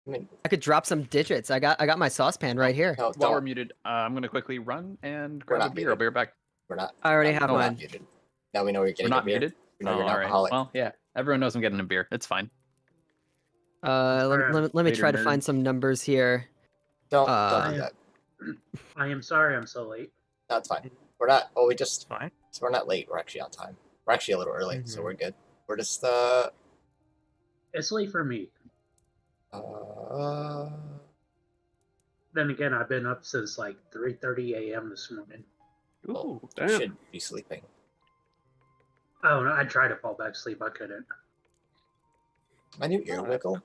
I mean, I could drop some digits. I got my saucepan right here. no, While we're don't. muted, I'm gonna quickly run and We're grab a not beer. I'll muted. be right back. We're not. I already no, have we're mine. not muted. Now we know you're We're getting not a beer. muted. We know you're an all right. alcoholic. Well, yeah. Everyone knows I'm getting a beer. It's fine. Let me Later, try to nerd. find some numbers here. Don't do Uh, that. I am sorry I'm so late. That's fine. We're not. Well, we just. Fine. So we're not late. We're actually on time. We're actually a little early, so Mhm. we're good. We're just. It's late for me. Then again, I've been up since like 3:30 a.m. this morning. Ooh, You damn. should be sleeping. Oh no, I tried to fall back asleep. I couldn't. My new ear wiggle.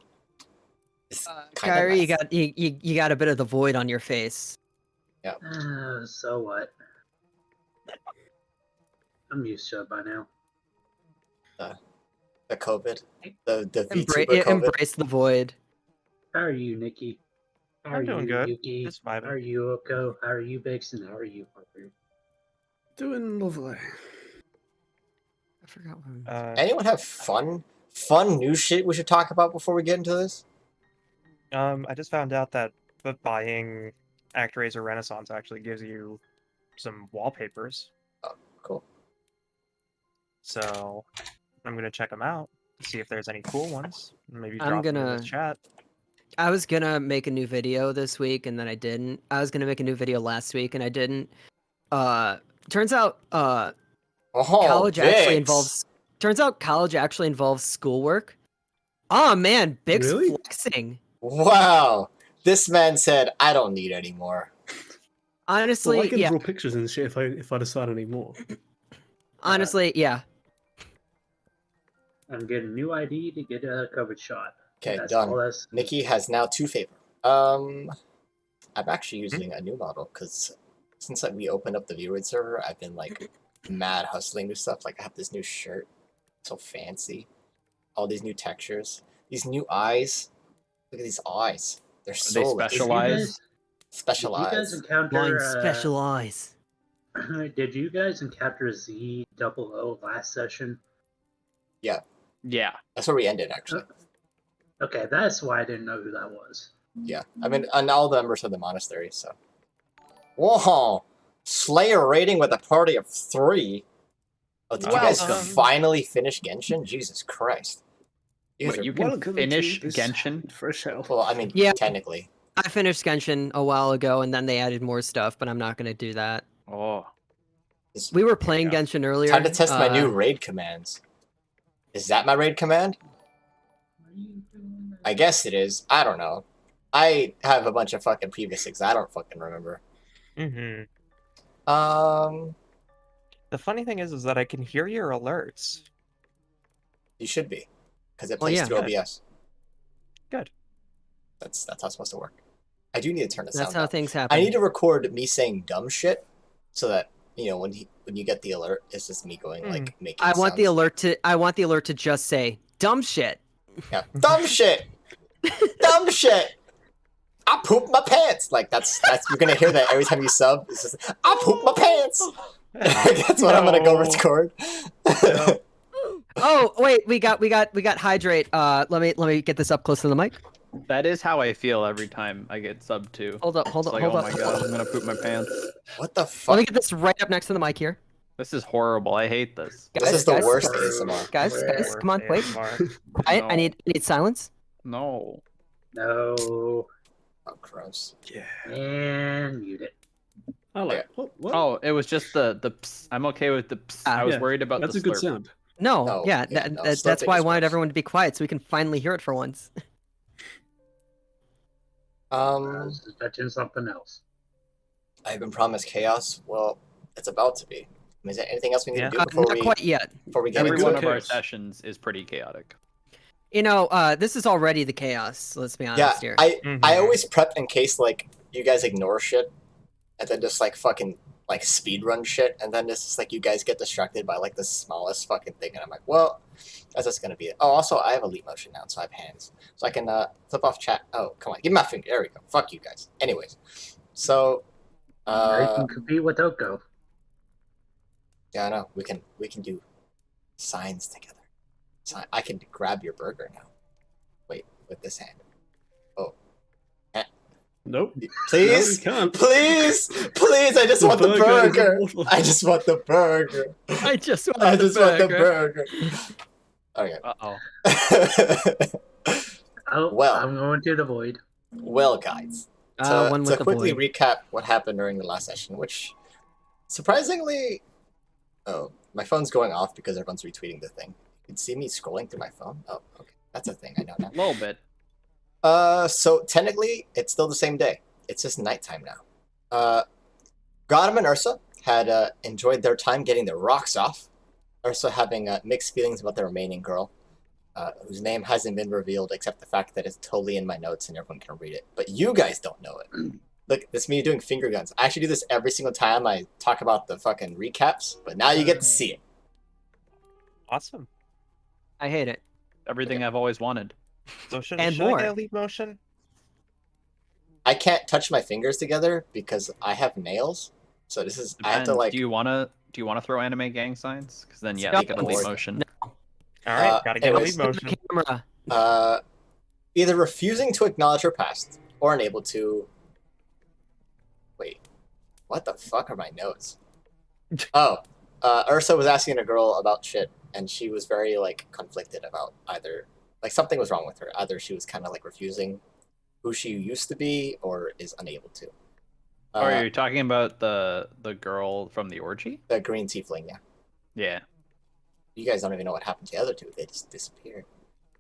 Is kinda Kyrie, nice. you got a bit of the void on your face. So what? I'm used to it by now. The COVID. The Vtuber COVID. Embrace the void. How are you, Nikki? How are I'm doing you, good. Yuki? Just How vibing. are you, Oko? How are you, Vixen? How are you, Parker? Doing lovely. I forgot what. Anyone have fun new shit we should talk about before we get into this? I just found out that buying ActRaiser Renaissance actually gives you some wallpapers. Oh, cool. So I'm gonna check them out to see if there's any cool ones. Maybe I'm drop them in gonna- the chat. I was gonna make a new video this week and then I didn't. I was gonna make a new video last week and I didn't. Turns out college actually involves. Turns out college actually involves schoolwork. Oh man, Big's Really? flexing. Wow. This man said, "I don't need any more." Honestly, Well, I can yeah. draw pictures and shit if I decide I need more. Honestly, yeah. I'm getting a new ID to get a COVID shot. Okay, That's done. all that's- Nikki has now 2 favor. I'm actually using a new model because since we opened up the viewer server, I've been like mad hustling new stuff. Like I have this new shirt, so fancy. All these new textures, these new eyes. Look at these eyes. They're so like, specialized? specialized. Did you guys encounter? Mine special eyes. Did you guys encounter Z00 last session? Yeah. That's where we ended actually. Okay, that's why I didn't know who that was. Yeah, I mean, and all the members of the monastery. So, whoa, Slayer rating with a party of 3. Oh, did you guys Welcome. finally finish Genshin? Jesus Christ! You guys Wait, are- you can Welcome finish to this Genshin? Fresh hell. well, I mean, Yeah. technically. I finished Genshin a while ago and then they added more stuff, but I'm not gonna do that. Oh. It's We were playing Yeah. Genshin earlier. time to test my new raid commands. Is that my raid command? I guess it is. I don't know. I have a bunch of fucking previous things. I don't fucking remember. Mm-hmm. Um, The funny thing is that I can hear your alerts. you should be, because it Well, plays yeah. through Good. OBS. Good. That's how it's supposed to work. I do need to turn the That's sound how down. things happen. I need to record me saying dumb shit so that when you get the alert, it's just me going like making. I want the sounds. alert to just say dumb shit. Yeah, dumb shit, dumb shit. I pooped my pants. Like that's you're gonna hear that every time you sub. It's just I pooped my pants. That's what I'm gonna go No. record. No. Oh wait, we got hydrate. Let me get this up close to the mic. That is how I feel every time I get sub 2. Hold up, It's like, hold oh up. my god, I'm gonna poop my pants. What the Let fuck? me get this right up next to the mic here. This is horrible. I hate this. This Guys, is the guys, worst guys. ASMR. Guys, come on, wait. ASMR. Quiet. No. I need silence. No. No, Oh, gross. Yeah. and mute it. I like. What? Oh, it was just the ps. I'm okay with the ps. I was Yeah, worried about That's the a good slurp. sound. No, No, yeah, yeah, no, that's slurping why I is wanted gross. everyone to be quiet so we can finally hear it for once. I was touching something else. I've been promised chaos. Well, it's about to be. I mean, is there anything else we need Yeah. to do before Not we quite yet. get Every into one it? of our chaos. sessions is pretty chaotic. You know, this is already the chaos. Let's be honest Yeah, here. I Mhm. always prep in case like you guys ignore shit, and then just like fucking like speed run shit, and then it's just like you guys get distracted by like the smallest fucking thing, and I'm like, well, that's just gonna be it. Oh, also I have a leap motion now, so I have hands, so I can flip off chat. Oh, come on, give me my finger. There we go. Fuck you guys. Anyways, so Or you can compete with Oko. yeah, I know we can do signs together. I can grab your burger now. Wait, with this hand. Oh, Nope. Please, No, you can't. please, please! I just The want the burger is burger. immortal. I just want the burger. I just want I the just want the burger. burger. Okay. Uh-oh. Oh, Well. I'm going to the void. Well, guys, One with to the quickly void. recap what happened during the last session, which surprisingly, oh, my phone's going off because everyone's retweeting the thing. You can see me scrolling through my phone. Oh, okay, that's a thing I know now. A little bit. So technically, it's still the same day. It's just nighttime now. Gotham and Ursa had enjoyed their time getting their rocks off. Ursa having mixed feelings about the remaining girl. Whose name hasn't been revealed except the fact that it's totally in my notes and everyone can read it. But you guys don't know it. Look, it's me doing finger guns. I actually do this every single time I talk about the fucking recaps, but now you get to see it. Awesome. I hate it. Everything I've always wanted. So should And I more. get a lead motion? I can't touch my fingers together because I have nails. So this is, I have to Depends. like... Do you wanna throw anime gang signs? Because then yes, No. get a lead motion. All right, gotta get a anyways. lead motion. Camera. Either refusing to acknowledge her past or unable to... Wait, what the fuck are my notes? Oh, Ursa was asking a girl about shit, and she was very, like, conflicted about either... Like, something was wrong with her. Either she was kind of, like, refusing who she used to be or is unable to. Are you talking about the girl from the orgy? The green tiefling, yeah. Yeah. You guys don't even know what happened to the other two. They just disappeared.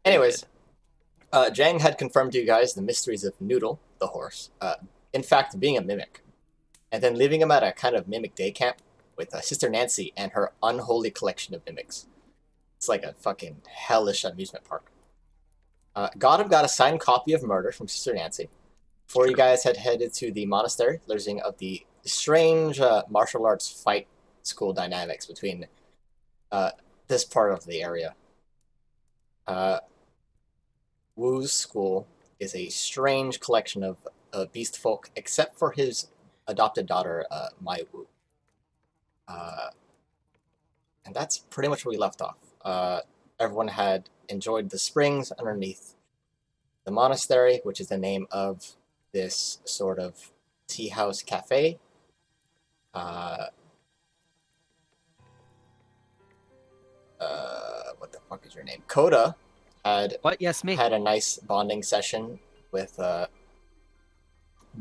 Anyways, Jang had confirmed to you guys the mysteries of Noodle, the horse, in fact, being a mimic. And then leaving him at a kind of mimic day camp with Sister Nancy and her unholy collection of mimics. It's like a fucking hellish amusement park. Gotham got a signed copy of Murder from Sister Nancy. Before you guys had headed to the monastery, learning of the strange martial arts fight school dynamics between this part of the area. Wu's school is a strange collection of beast folk, except for his adopted daughter, Mai Wu. And that's pretty much where we left off. Everyone had enjoyed the springs underneath the monastery, which is the name of this sort of tea house cafe. What the fuck is your name? Coda had What? Yes, me. had a nice bonding session with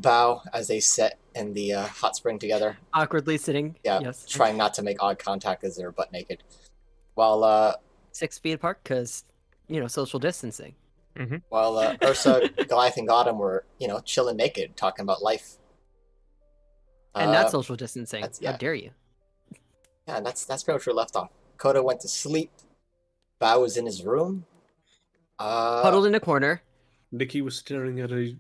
Bao as they sat in the hot spring together. Awkwardly sitting. Yeah, Yes. trying not to make eye contact as they're butt naked. While 6 feet apart, because, social distancing. Ursa, Goliath, and Gotham were, chilling naked, talking about life. And that's social distancing. yeah. How dare you? Yeah, and that's pretty much where we left off. Coda went to sleep. Bao was in his room. Huddled in a corner. Nikki was staring at a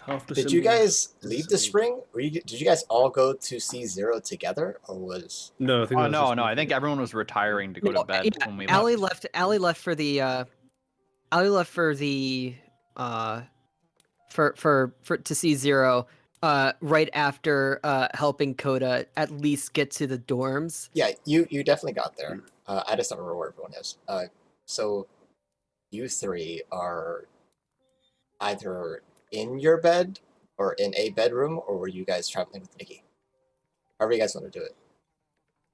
half. Did you guys leave the spring? Did you guys all go to C0 together, or was? No, I think. Oh that was no, just I think everyone was retiring to go to bed when we Allie left. left for the to C0 right after helping Coda at least get to the dorms. Yeah, you definitely got there. I just don't remember where everyone is. So you three are either in your bed or in a bedroom, or were you guys traveling with Nikki? However you guys want to do it.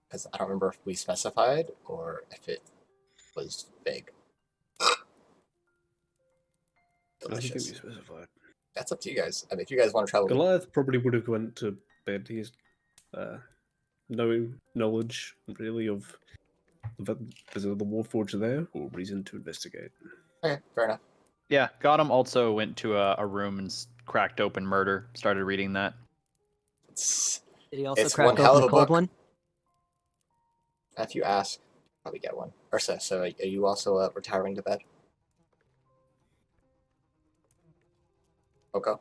Because I don't remember if we specified or if it was vague. I don't think we Delicious. specified. That's up to you guys. I mean, if you guys want to travel, Goliath probably would have went to bed. He's no knowledge really of the Warforged there, or reason to investigate. okay, fair enough. Yeah, Gotham also went to a room and cracked open Murder. Started reading that. It's, Did he also It's crack one hell open of a a cold book. one? if you ask, probably get one. Ursa, so are you also retiring to bed? Oko?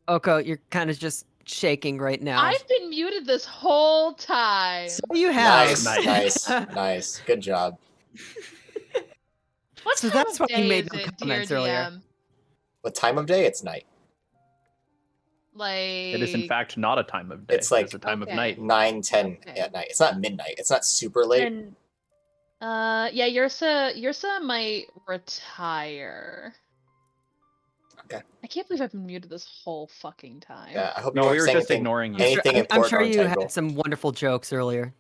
Oko, you're kind of just shaking right now. I've been muted this whole time. So you have. Nice, nice. Good job. What So time that's of why you day made is no it, dear comments earlier. DM? What time of day? It's night. Like It is in fact not a time of day. It's like it's a time of Okay. night. 9, 10 Okay. at night. It's not midnight. It's not super late. And, yeah, Yursa might retire. I can't believe I've been muted this whole fucking time. Yeah, I hope you No, we weren't were saying just anything, ignoring you. anything I'm important sure or you integral. had some wonderful jokes earlier.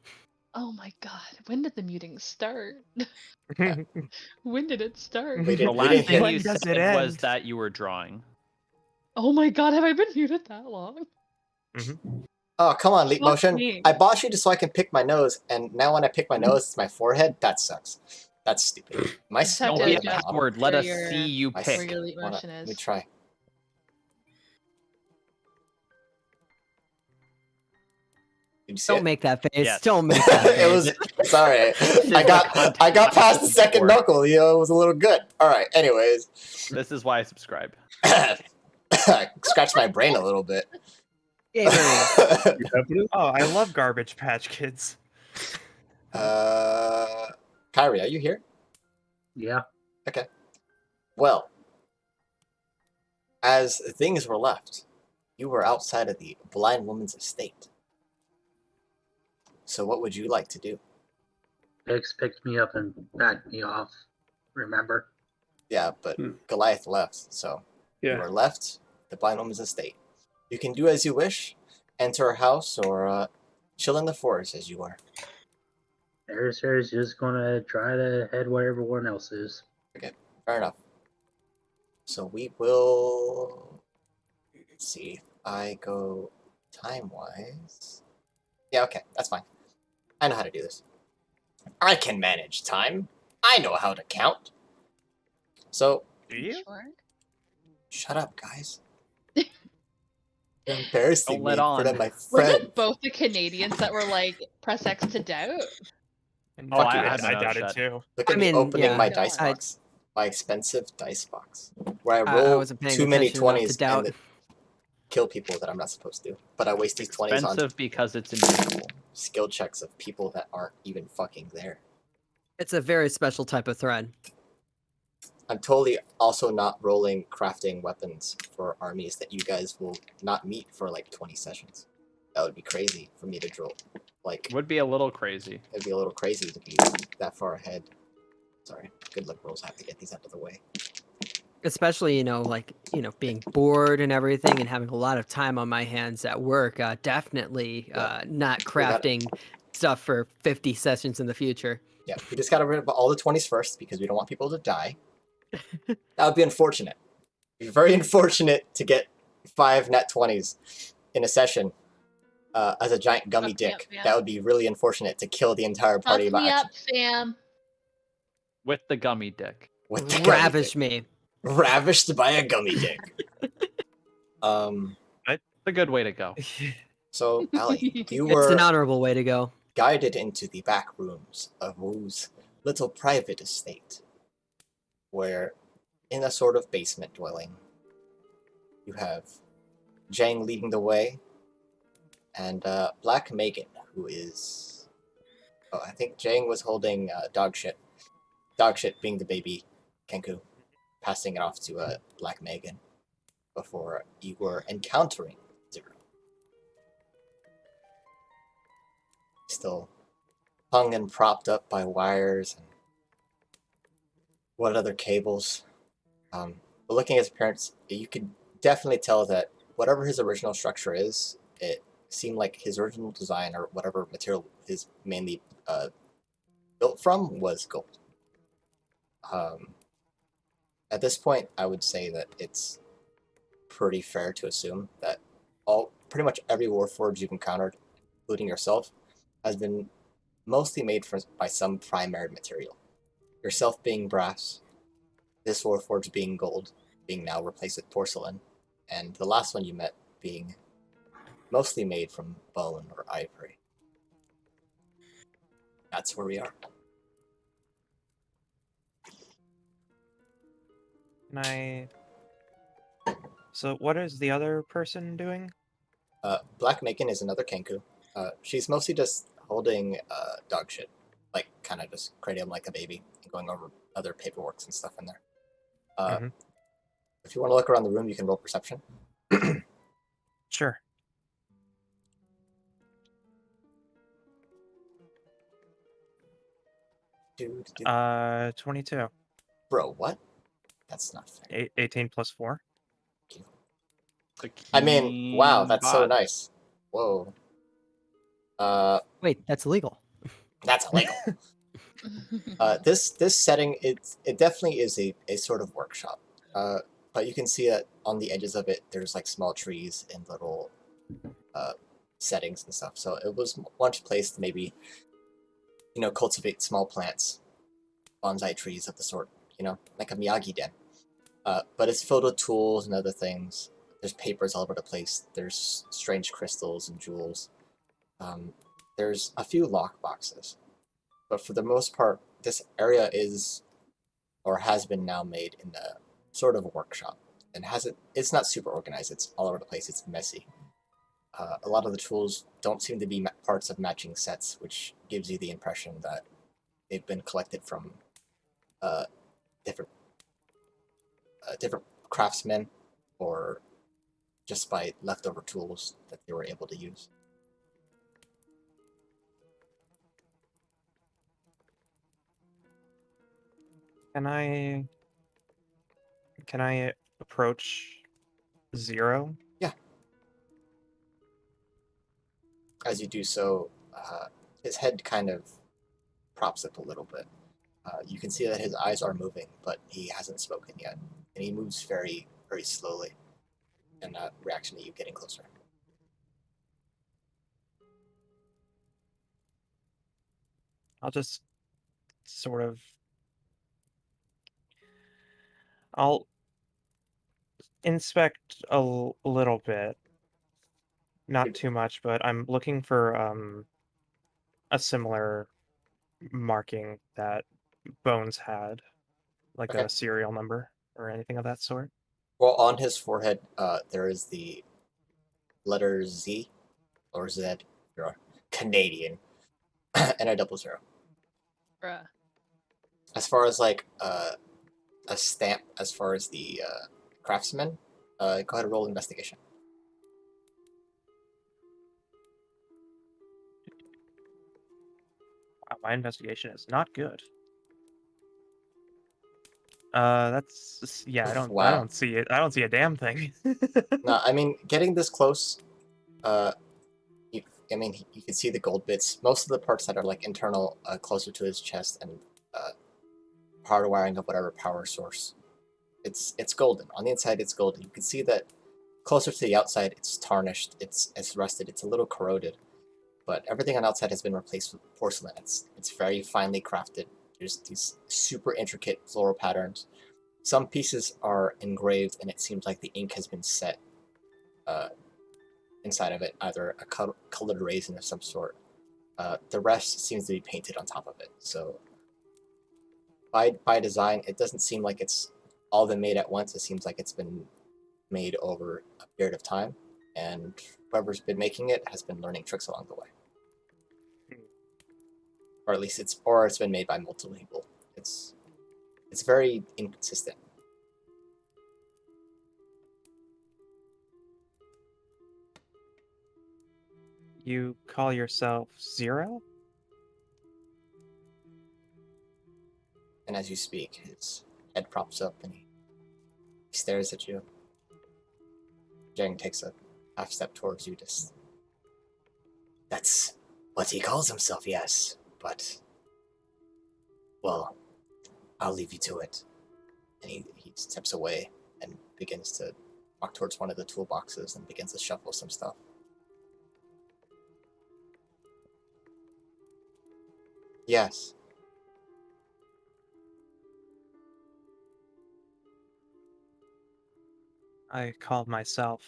Oh my god, when did the muting start? Yeah. When did it start? We The didn't last thing When you does said it was end? that you were drawing. Oh my god, have I been muted that long? Oh, come on, Leap Fuck Motion. me. I bought you just so I can pick my nose, and now when I pick my nose, it's my forehead? That sucks. That's stupid. Am I Just have Don't smaller be to than a my adjust model? coward. Let where us your- see you I pick. Where your leap Wanna- motion Let me is. try. Did you see Don't it? make that face. Yes. Don't make that face. It was sorry. is I the got content past the second for. knuckle. You know, it was a little good. All right. Anyways, This is why I subscribe. scratch my brain a little bit. Gamers. You happening? Oh, I love Garbage Patch Kids. Kyrie, are you here? Yeah. Well, as things were left, you were outside of the blind woman's estate. So what would you like to do? Biggs picked me up and backed me off. Remember? Yeah, but Hmm. Goliath left, so you Yeah. are left the blind woman's estate. You can do as you wish, enter her house, or chill in the forest as you are. Air's just gonna try to head where everyone else is. Fair enough. So we will... Let's see. I go time-wise. Yeah, okay. That's fine. I know how to do this. I can manage time. I know how to count. So, Do you? Sure. shut up, guys. You're embarrassing Don't me let in front on. of my Was friend. it both the Canadians that were like, press X to doubt? And Oh, Fuck I you, had my I mouth doubt it shut. too. Look at I me mean, opening yeah, my dice I- box. My expensive dice box. Where I I roll wasn't paying too many attention enough to 20s doubt. and kill people that I'm not supposed to. But I waste these 20s on Expensive because it's invisible. skill checks of people that aren't even fucking there. It's a very special type of thread. I'm totally also not rolling crafting weapons for armies that you guys will not meet for like 20 sessions. That would be crazy for me to draw. Like, Would be a little crazy. it'd be a little crazy to be that far ahead. Sorry, good luck rolls. I have to get these out of the way. Especially, being bored and everything and having a lot of time on my hands at work. Definitely not crafting stuff for 50 sessions in the future. Yeah, we just gotta rid of all the 20s first because we don't want people to die. That would be unfortunate. It'd be very unfortunate to get 5 net 20s in a session as a giant gummy Fuck me dick. up, fam. That would be really unfortunate to kill the entire party Fuck by me up, accident. fam. With the gummy dick. With the gummy Ravish dick. me. Ravished by a gummy dick. It's a good way to go. So, Allie, you It's an were honorable way to go. guided into the back rooms of Wu's little private estate, where, in a sort of basement dwelling, you have Jang leading the way, and Black Megan, who is... Oh, I think Jang was holding dog shit. Dog shit being the baby Kenku, passing it off to Black Megan before you were encountering Zero. Still hung and propped up by wires and what other cables. But looking at his appearance, you could definitely tell that whatever his original structure is, it seemed like his original design or whatever material is mainly built from was gold. At this point, I would say that it's pretty fair to assume that pretty much every Warforged you've encountered, including yourself, has been mostly made by some primary material. Yourself being brass, this Warforged being gold, being now replaced with porcelain, and the last one you met being mostly made from bone or ivory. That's where we are. So what is the other person doing? Black Macon is another Kenku. She's mostly just holding dog shit, like kind of just cradling him like a baby and going over other paperworks and stuff in there. If you want to look around the room, you can roll perception. Sure. Dude. 22. Bro, what? That's not fair. 18 plus 4. I mean, wow, that's so bot. nice. Whoa. Wait, that's illegal. That's illegal. This setting, it definitely is a sort of workshop. But you can see that on the edges of it, there's like small trees and little settings and stuff. So it was once placed to maybe, cultivate small plants, bonsai trees of the sort, like a Miyagi den. But it's filled with tools and other things. There's papers all over the place. There's strange crystals and jewels. There's a few lock boxes. But for the most part, this area is, or has been now made in a sort of a workshop. And it's not super organized. It's all over the place. It's messy. A lot of the tools don't seem to be parts of matching sets, which gives you the impression that they've been collected from different craftsmen, or just by leftover tools that they were able to use. Can I approach Zero? Yeah. As you do so, his head kind of props up a little bit. You can see that his eyes are moving, but he hasn't spoken yet. And he moves very, very slowly in reaction to you getting closer. I'll just sort of... I'll inspect a little bit. Not too much, but I'm looking for a similar marking that Bones had, like Okay. a serial number or anything of that sort. Well, on his forehead, there is the letter Z, or Z, you're Canadian, and a 00. Bruh. As far as like a stamp, as far as the craftsman, go ahead and roll investigation. Wow, my investigation is not good. Yeah, I Wow. don't see it. I don't see a damn thing. No, I mean, getting this close, you can see the gold bits. Most of the parts that are like internal, closer to his chest, and hardwiring of whatever power source. It's golden. On the inside, it's golden. You can see that closer to the outside, it's tarnished. It's rusted. It's a little corroded. But everything on the outside has been replaced with porcelain. It's very finely crafted. There's these super intricate floral patterns. Some pieces are engraved, and it seems like the ink has been set inside of it, either a colored resin of some sort. The rest seems to be painted on top of it. So by design, it doesn't seem like it's all been made at once. It seems like it's been made over a period of time, and whoever's been making it has been learning tricks along the way. Or at least it's been made by multiple people. It's very inconsistent. You call yourself Zero? And as you speak, his head props up and he stares at you. Jang takes a half step towards you. That's what he calls himself, yes. But, well, I'll leave you to it. And he steps away and begins to walk towards one of the toolboxes and begins to shuffle some stuff. Yes. I called myself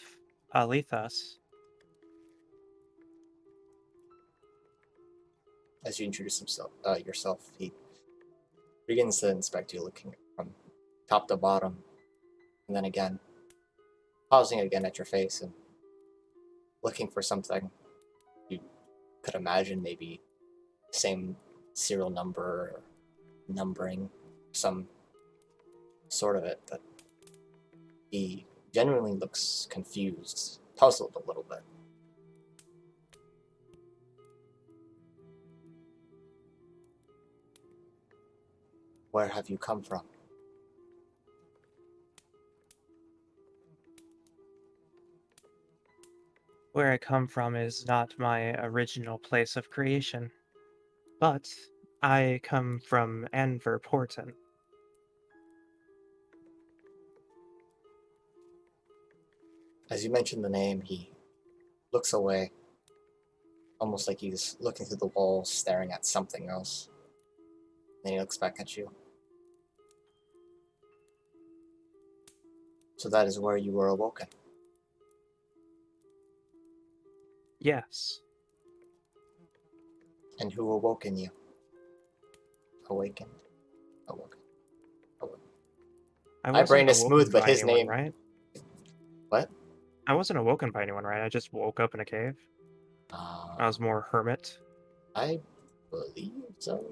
Alethas. As you introduce yourself, he begins to inspect you, looking from top to bottom, and then again, pausing again at your face and looking for something you could imagine, maybe same serial number or numbering, some sort of it, but he genuinely looks confused, puzzled a little bit. Where have you come from? Where I come from is not my original place of creation, but I come from Porcelain. As you mention the name, he looks away, almost like he's looking through the wall, staring at something else. Then he looks back at you. So that is where you were awoken. Yes. And who awoken you? Awakened? Awoken. Awoken. My brain is smooth, but his name... Right? What? I wasn't awoken by anyone, right? I just woke up in a cave. I was more hermit. I believe so.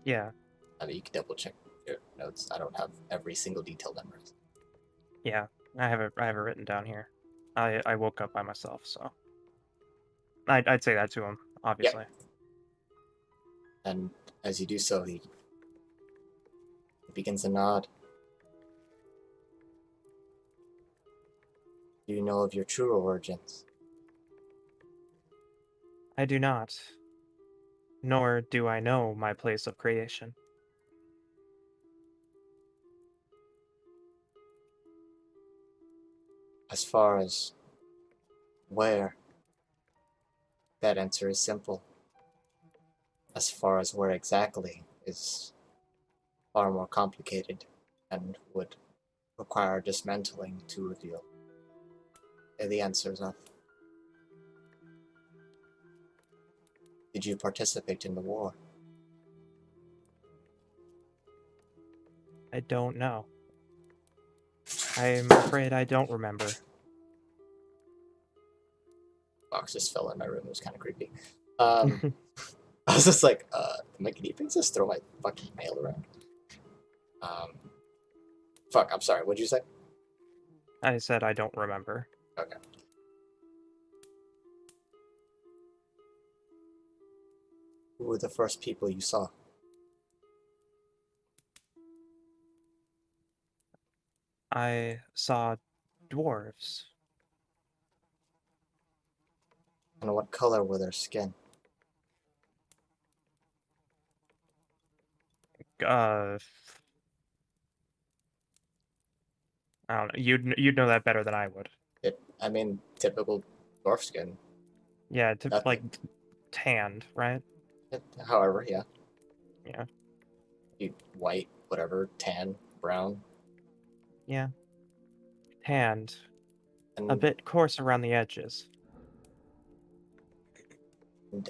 Yeah. I mean, you can double check your notes. I don't have every single detail memorized. Yeah, I have it written down here. I woke up by myself, so I'd say that to him, obviously. Yep. And as you do so, he begins to nod. Do you know of your true origins? I do not. Nor do I know my place of creation. As far as where, that answer is simple. As far as where exactly is far more complicated and would require dismantling to reveal the answers of. Did you participate in the war? I don't know. I'm afraid I don't remember. Box just fell in my room. It was kind of creepy. I was just like, can you please just throw my fucking mail around? Fuck, I'm sorry. What'd you say? I said I don't remember. Okay. Who were the first people you saw? I saw dwarves. And what color were their skin? I don't know. You'd know that better than I would. I mean, typical dwarf skin. Yeah, Nothing. like tanned, right? However, yeah. Yeah. White, whatever, tan, brown. Yeah. Tanned. And, A bit coarse around the edges.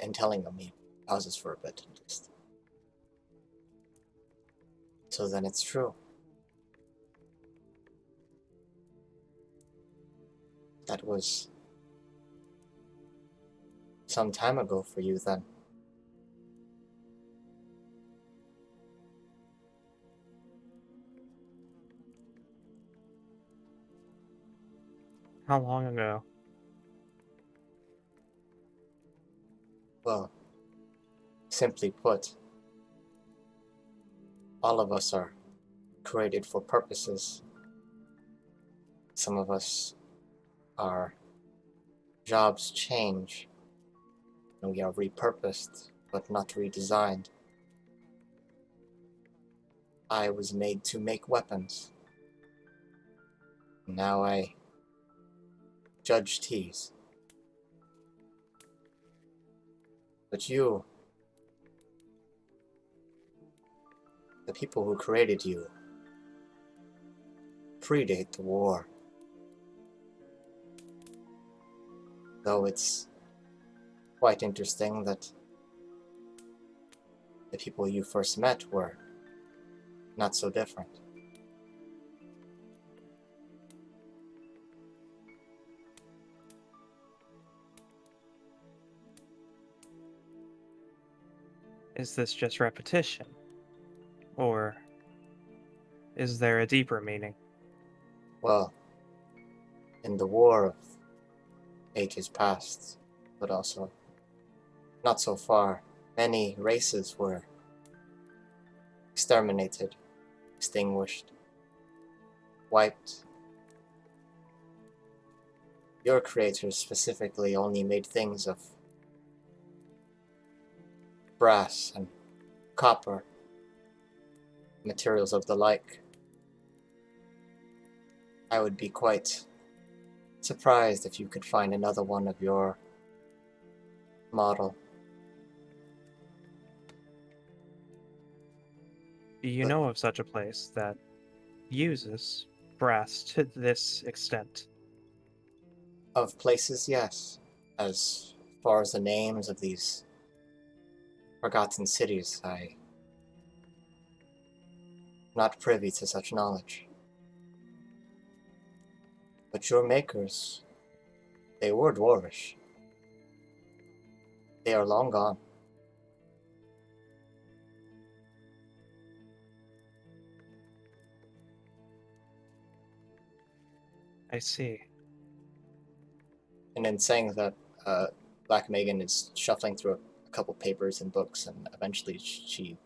and telling them, he pauses for a bit. So then it's true. That was some time ago for you then. How long ago? Well, simply put, all of us are created for purposes. Some of us, our jobs change, and we are repurposed, but not redesigned. I was made to make weapons. Now I judge teas. But you, the people who created you, predate the war. Though it's quite interesting that the people you first met were not so different. Is this just repetition? Or is there a deeper meaning? Well, in the war of ages past, but also not so far, many races were exterminated, extinguished, wiped. your creators specifically only made things of brass and copper, materials of the like, I would be quite surprised if you could find another one of your model. Do you know of such a place that uses brass to this extent? Of places, yes. As far as the names of these forgotten cities, I'm not privy to such knowledge. But your makers, they were dwarvish. They are long gone. I see. And in saying that, Black Megan is shuffling through a couple papers and books, and eventually she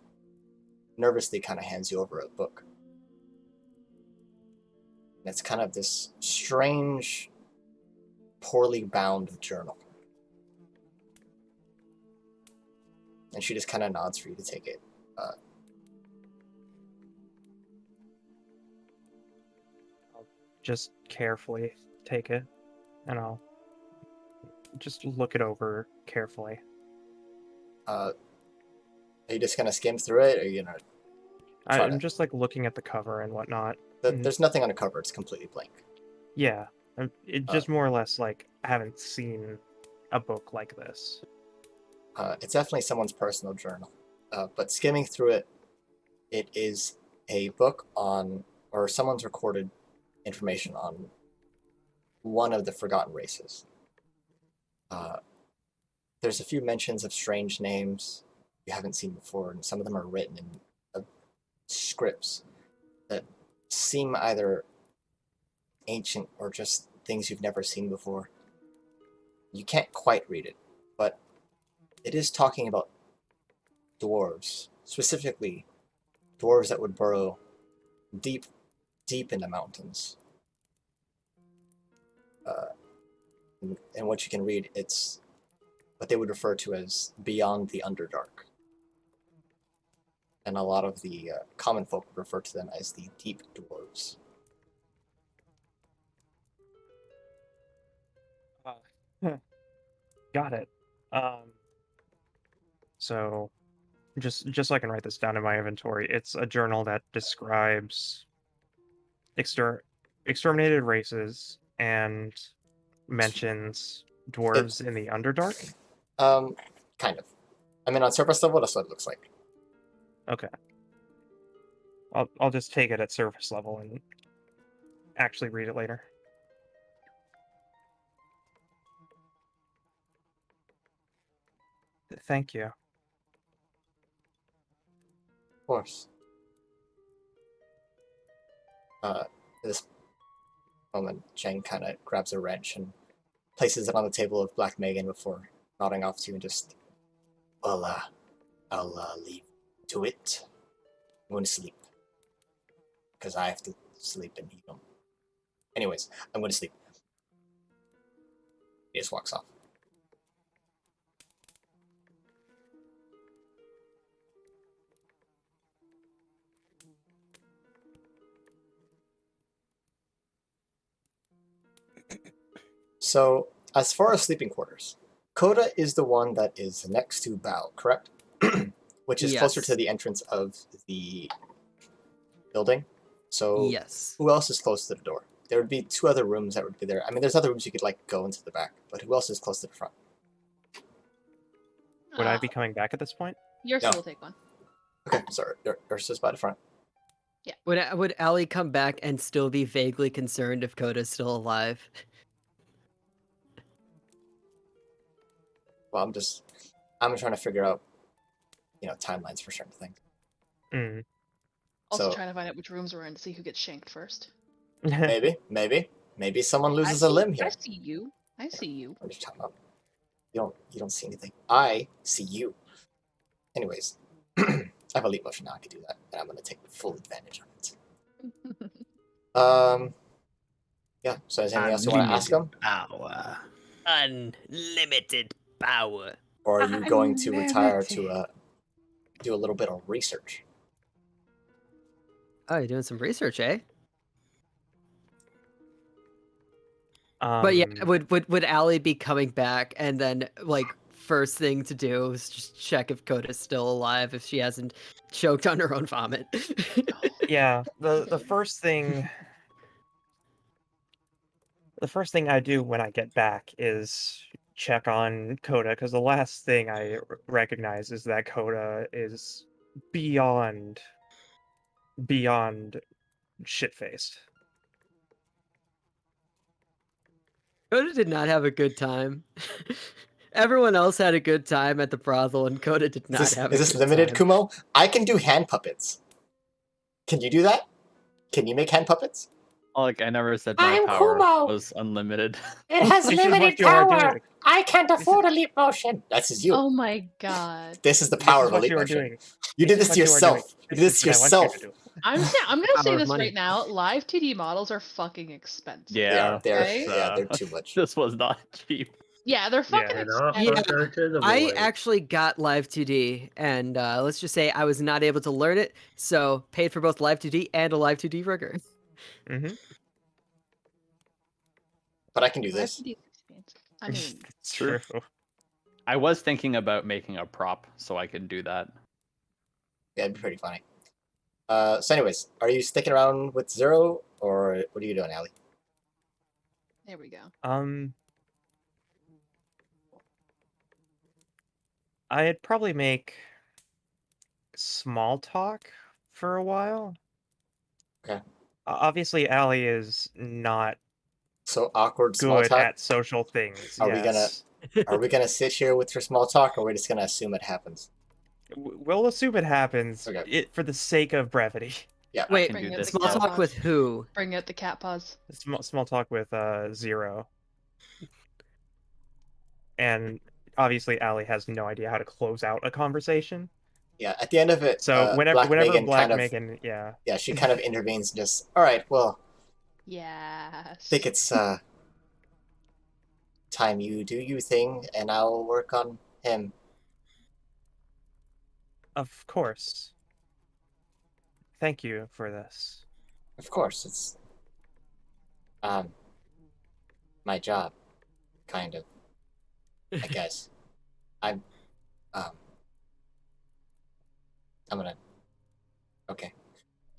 nervously kind of hands you over a book. And it's kind of this strange, poorly bound journal. And she just kind of nods for you to take it. I'll just carefully take it, and I'll just look it over carefully. Are you just gonna skim through it, or are you gonna try I'm to... just like looking at the cover and whatnot. There's nothing on the cover, it's completely blank. Yeah, it just more or less like I haven't seen a book like this. It's definitely someone's personal journal. But skimming through it, it is a book on, or someone's recorded information on one of the forgotten races. There's a few mentions of strange names you haven't seen before, and some of them are written in scripts that seem either ancient or just things you've never seen before. You can't quite read it, but it is talking about dwarves, specifically dwarves that would burrow deep, deep in the mountains. And what you can read, it's what they would refer to as beyond the Underdark. And a lot of the common folk would refer to them as the deep dwarves. Got it. So just so I can write this down in my inventory, it's a journal that describes exterminated races and mentions dwarves in the Underdark. Kind of. I mean, on surface level, that's what it looks like. Okay. I'll just take it at surface level and actually read it later. Thank you. Of course. This moment, Jen kind of grabs a wrench and places it on the table of Black Megan before nodding off to you and just, well, I'll leave to it. I'm going to sleep. Because I have to sleep and he don't. Anyways, I'm going to sleep. He just walks off. So, as far as sleeping quarters, Coda is the one that is next to Bao, correct? Which is closer to the entrance of the building. So, yes. Who else is close to the door? There would be two other rooms that would be there. I mean, there's other rooms you could, like, go into the back, but who else is close to the front? Would I be coming back at this point? Yersa will take one. Okay, sorry. Ursa's by the front. Yeah. Would Allie come back and still be vaguely concerned if Coda's still alive? Well, I'm trying to figure out, timelines for certain things. Mm. Also So, trying to find out which rooms we're in to see who gets shanked first. maybe someone loses a limb here. I see you. I see you. I'm just talking about. You don't see anything. I see you. Anyways, I have a leap motion now. I can do that, and I'm going to take full advantage of it. Yeah. So is there anything else you want to ask him, Power. Unlimited power. or are you going to retire to do a little bit of research? Oh, you're doing some research, eh? But yeah, would Allie be coming back, and then like first thing to do is just check if Coda's still alive, if she hasn't choked on her own vomit. Yeah, the first thing I do when I get back is check on Coda, because the last thing I recognize is that Coda is beyond shit-faced. Coda did not have a good time. Everyone else had a good time at the brothel, and Coda did not have a Is this good limited, time. Kumo? I can do hand puppets. Can you do that? Can you make hand puppets? Like, I never said my I'm power Kumo. was unlimited. It has This is limited what you are power. doing. I can't afford a leap motion. That's just you. Oh my god. This is the This power is of a what leap you are motion. doing. You did This this is to what you are doing. yourself. You did this to This is what I want yourself. you to do. I'm gonna Power say of this money. right now. Live 2D models are fucking expensive. Yeah, They're too much. This was not cheap. Yeah, they're fucking Yeah, no, expensive. Yeah, fuck her to the I void. actually got Live 2D, and let's just say I was not able to learn it, so paid for both Live 2D and a Live 2D rigger. Mm-hmm. But I can do Live this. 2D is expensive. I mean, It's True. true. I was thinking about making a prop so I could do that. Yeah, it'd be pretty funny. So anyways, are you sticking around with Zero, or what are you doing, Allie? there we go. I'd probably make small talk for a while. Okay. Obviously, Allie is not So awkward small good talk. at social things. Are Yes. we gonna sit here with your small talk, or we're just gonna assume it happens? We'll assume it happens Okay. for the sake of brevity. Yeah. I Wait, can do Bring it this. the small cat talk paws. with who? Bring out the cat paws. Small talk with Zero. And obviously, Allie has no idea how to close out a conversation. Yeah. At the end of it, So Black whenever Megan Black kind of Megan, yeah, she kind of intervenes and just, all right, well, Yes. I think it's time you do you thing, and I'll work on him. of course. Thank you for this. Of course, it's my job, kind of. I guess. I'm gonna. Okay.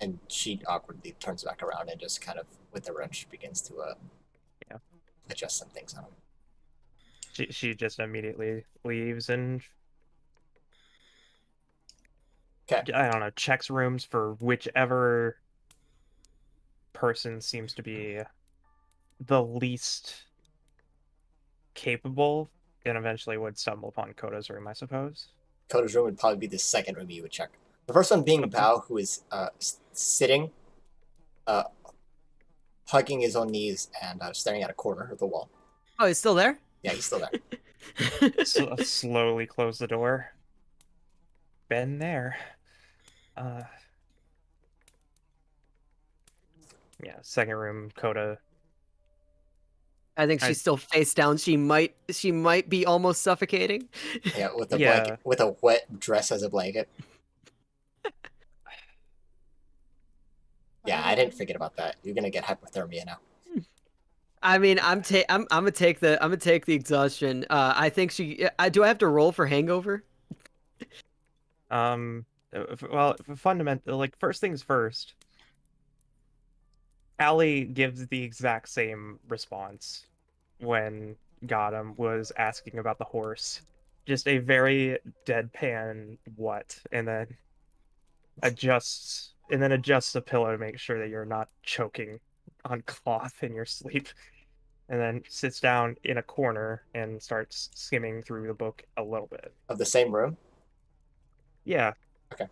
And she awkwardly turns back around and just kind of, with the wrench, begins to Yeah. adjust some things on him. She just immediately leaves and Okay. I don't know, checks rooms for whichever person seems to be the least capable, and eventually would stumble upon Koda's room, I suppose. Coda's room would probably be the second room you would check. The first one being Okay. Bao, who is sitting, hugging his own knees and staring at a corner of the wall. Oh, he's still there? Yeah, he's still there. Slowly close the door. Been there. Yeah, second room, Coda. I think she's still face down. She might be almost suffocating. Yeah, with a Yeah. blanket, with a wet dress as a blanket. Yeah, I didn't forget about that. You're gonna get hypothermia now. I mean, I'm gonna take the exhaustion. I think she. Do I have to roll for hangover? Well, fundamental, like, first things first. Allie gives the exact same response when Gotham was asking about the horse. Just a very deadpan what, and then adjusts the pillow to make sure that you're not choking on cloth in your sleep. And then sits down in a corner and starts skimming through the book a little bit. Of the same room? Yeah.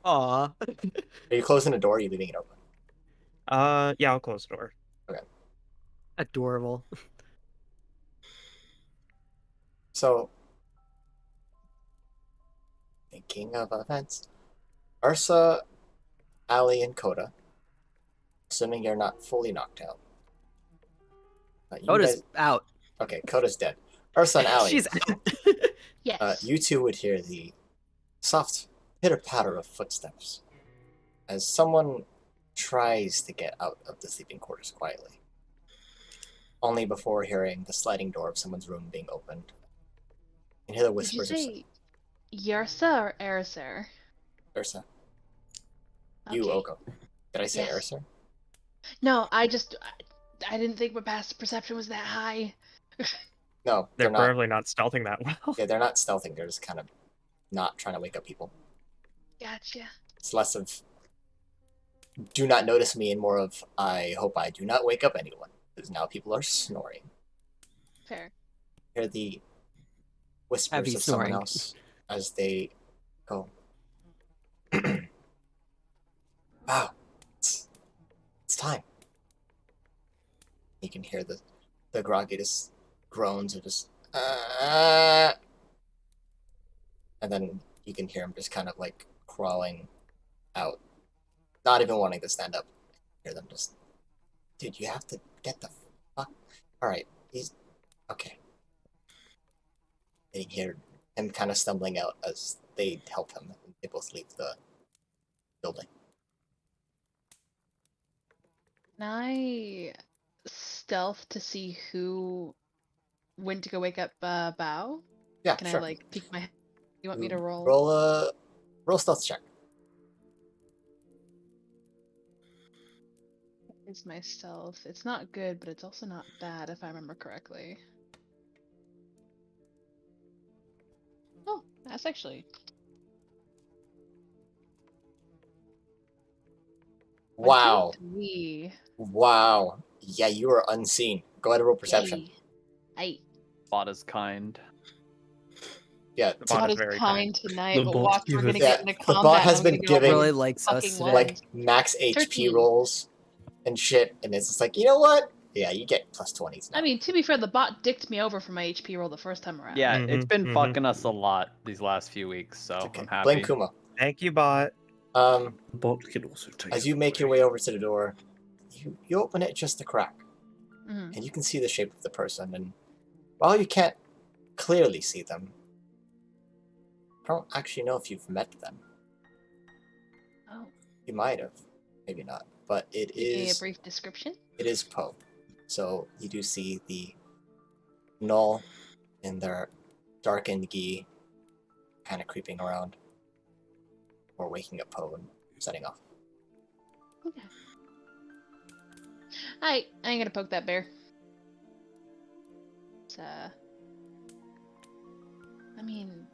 Aw. Are you closing the door, or are you leaving it open? Yeah, I'll close the door. Adorable. So, thinking of events. Ursa, Allie, and Coda, assuming you're not fully knocked out, You Coda's guys, out. okay, Coda's dead. Ursa and Allie, She's out. Yes. you two would hear the soft pitter-patter of footsteps as someone tries to get out of the sleeping quarters quietly, only before hearing the sliding door of someone's room being opened. You can hear the Did you whispers of say Yersa or Eriser? Ursa. Okay. You, Oko. Did I say Yes. Ursa? No, I didn't think my past perception was that high. No, They're they're not. probably not stealthing that well. Yeah, they're not stealthing. They're just kind of not trying to wake up people. Gotcha. It's less of do not notice me and more of I hope I do not wake up anyone, because now people are snoring. Fair. Hear the whispers Heavy of snoring. someone else as they go. Wow, it's time. You can hear the grogginess groans of just and then you can hear him just kind of like crawling out, not even wanting to stand up. Hear them just, dude, you have to get the fuck. All right, he's okay. And you hear him kind of stumbling out as they help him. And they both leave the building. Can I stealth to see who went to go wake up Bao? Yeah, Can sure. I like peek my head? You want me to roll? Roll stealth check. Is my stealth? It's not good, but it's also not bad if I remember correctly. Oh, that's actually. Wow. 23. Wow. Yeah, you are unseen. Go ahead and roll perception. Hey. Bot is kind. Yeah, The bot Bot is is very kind kind. tonight, The but bot watch, we're giveth- gonna Yeah, get into the combat. bot has and I'm been gonna go giving- Really likes us fucking today. like max HP 13. rolls and shit, and it's just like, you know what? Yeah, you get plus 20s now. I mean, to be fair, the bot dicked me over for my HP roll the first time around. Yeah, it's been Mhm. fucking us a lot these last few weeks, so okay. I'm happy. Blame Kuma. Thank you, bot. Bot can also take. As you make your way over to the door, you open it just a crack, Mhm. and you can see the shape of the person. And while you can't clearly see them, I don't actually know if you've met them. Oh, You might have, maybe not. But it give me a is brief description. it is Poe. So you do see the Null in their darkened gi, kind of creeping around, or waking up Poe and setting off. Okay. I ain't gonna poke that bear. It's, I mean,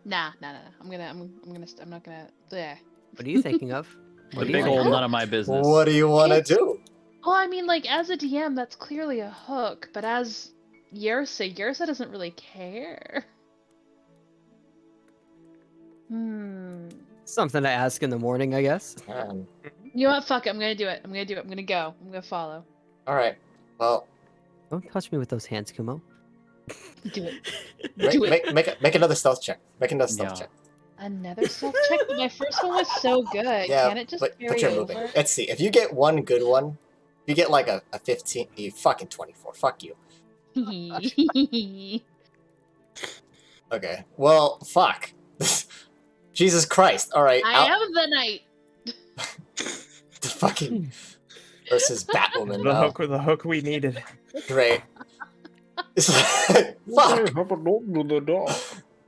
nah. I'm not gonna. Bleh. What are you thinking of? The What do you big think old of? none of my business. What do you want to It's- do? Well, I mean, like as a DM, that's clearly a hook, but as Yersa doesn't really care. Something to ask in the morning, I guess. You know what? Fuck it. I'm gonna do it. I'm gonna go. I'm gonna follow. All right. Well, Don't touch me with those hands, Kumo. Do it. make, Do it. make another stealth check. Make another stealth Yeah. check. Another stealth check, but my first one was so good. Yeah, Can it just but carry you're over? moving. Let's see. If you get one good one, if you get like a 15, you fucking 24. Fuck you. Okay. Well, fuck. Jesus Christ. All right. I am the knight. The fucking versus Batwoman The now. hook we needed. Great. It's like, fuck. Have a knock on the door.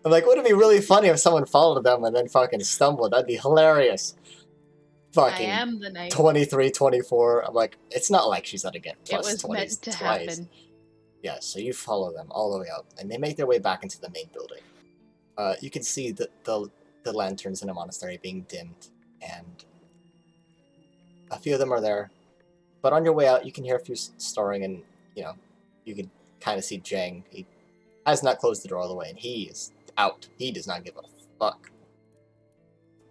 I'm like, would it be really funny if someone followed them and then fucking stumbled? That'd be hilarious. I Fucking am the knight. 23, 24. I'm like, it's not like she's gonna get It plus was 20 meant to twice. happen. Yeah, so you follow them all the way out, and they make their way back into the main building. You can see the lanterns in the monastery being dimmed, and a few of them are there. But on your way out, you can hear a few snoring, and you can kind of see Jang. He has not closed the door all the way, and he is out. He does not give a fuck.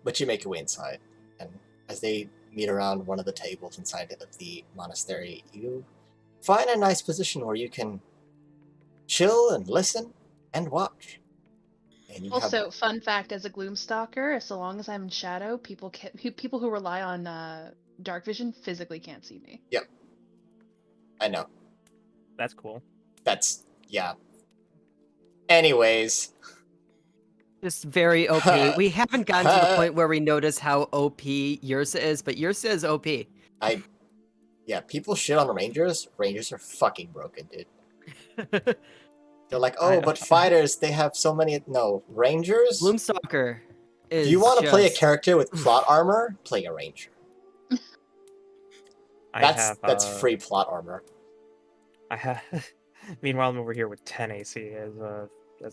But you make your way inside, and as they meet around one of the tables inside of the monastery, you find a nice position where you can chill and listen and watch. And you Also, fun fact: as a Gloomstalker, so long as I'm in shadow, people who rely on dark vision physically can't see me. I know. That's cool. That's yeah. Anyways, Just very OP. We haven't gotten to the point where we notice how OP Ursa is, but Ursa is OP. Yeah, people shit on Rangers. Rangers are fucking broken, dude. They're like, oh, but fighters, they have so many. No, Rangers. Bloomstalker is. If you want to play a just- character with plot armor, play a Ranger. That's free plot armor. I have. Meanwhile, I'm over here with 10 AC as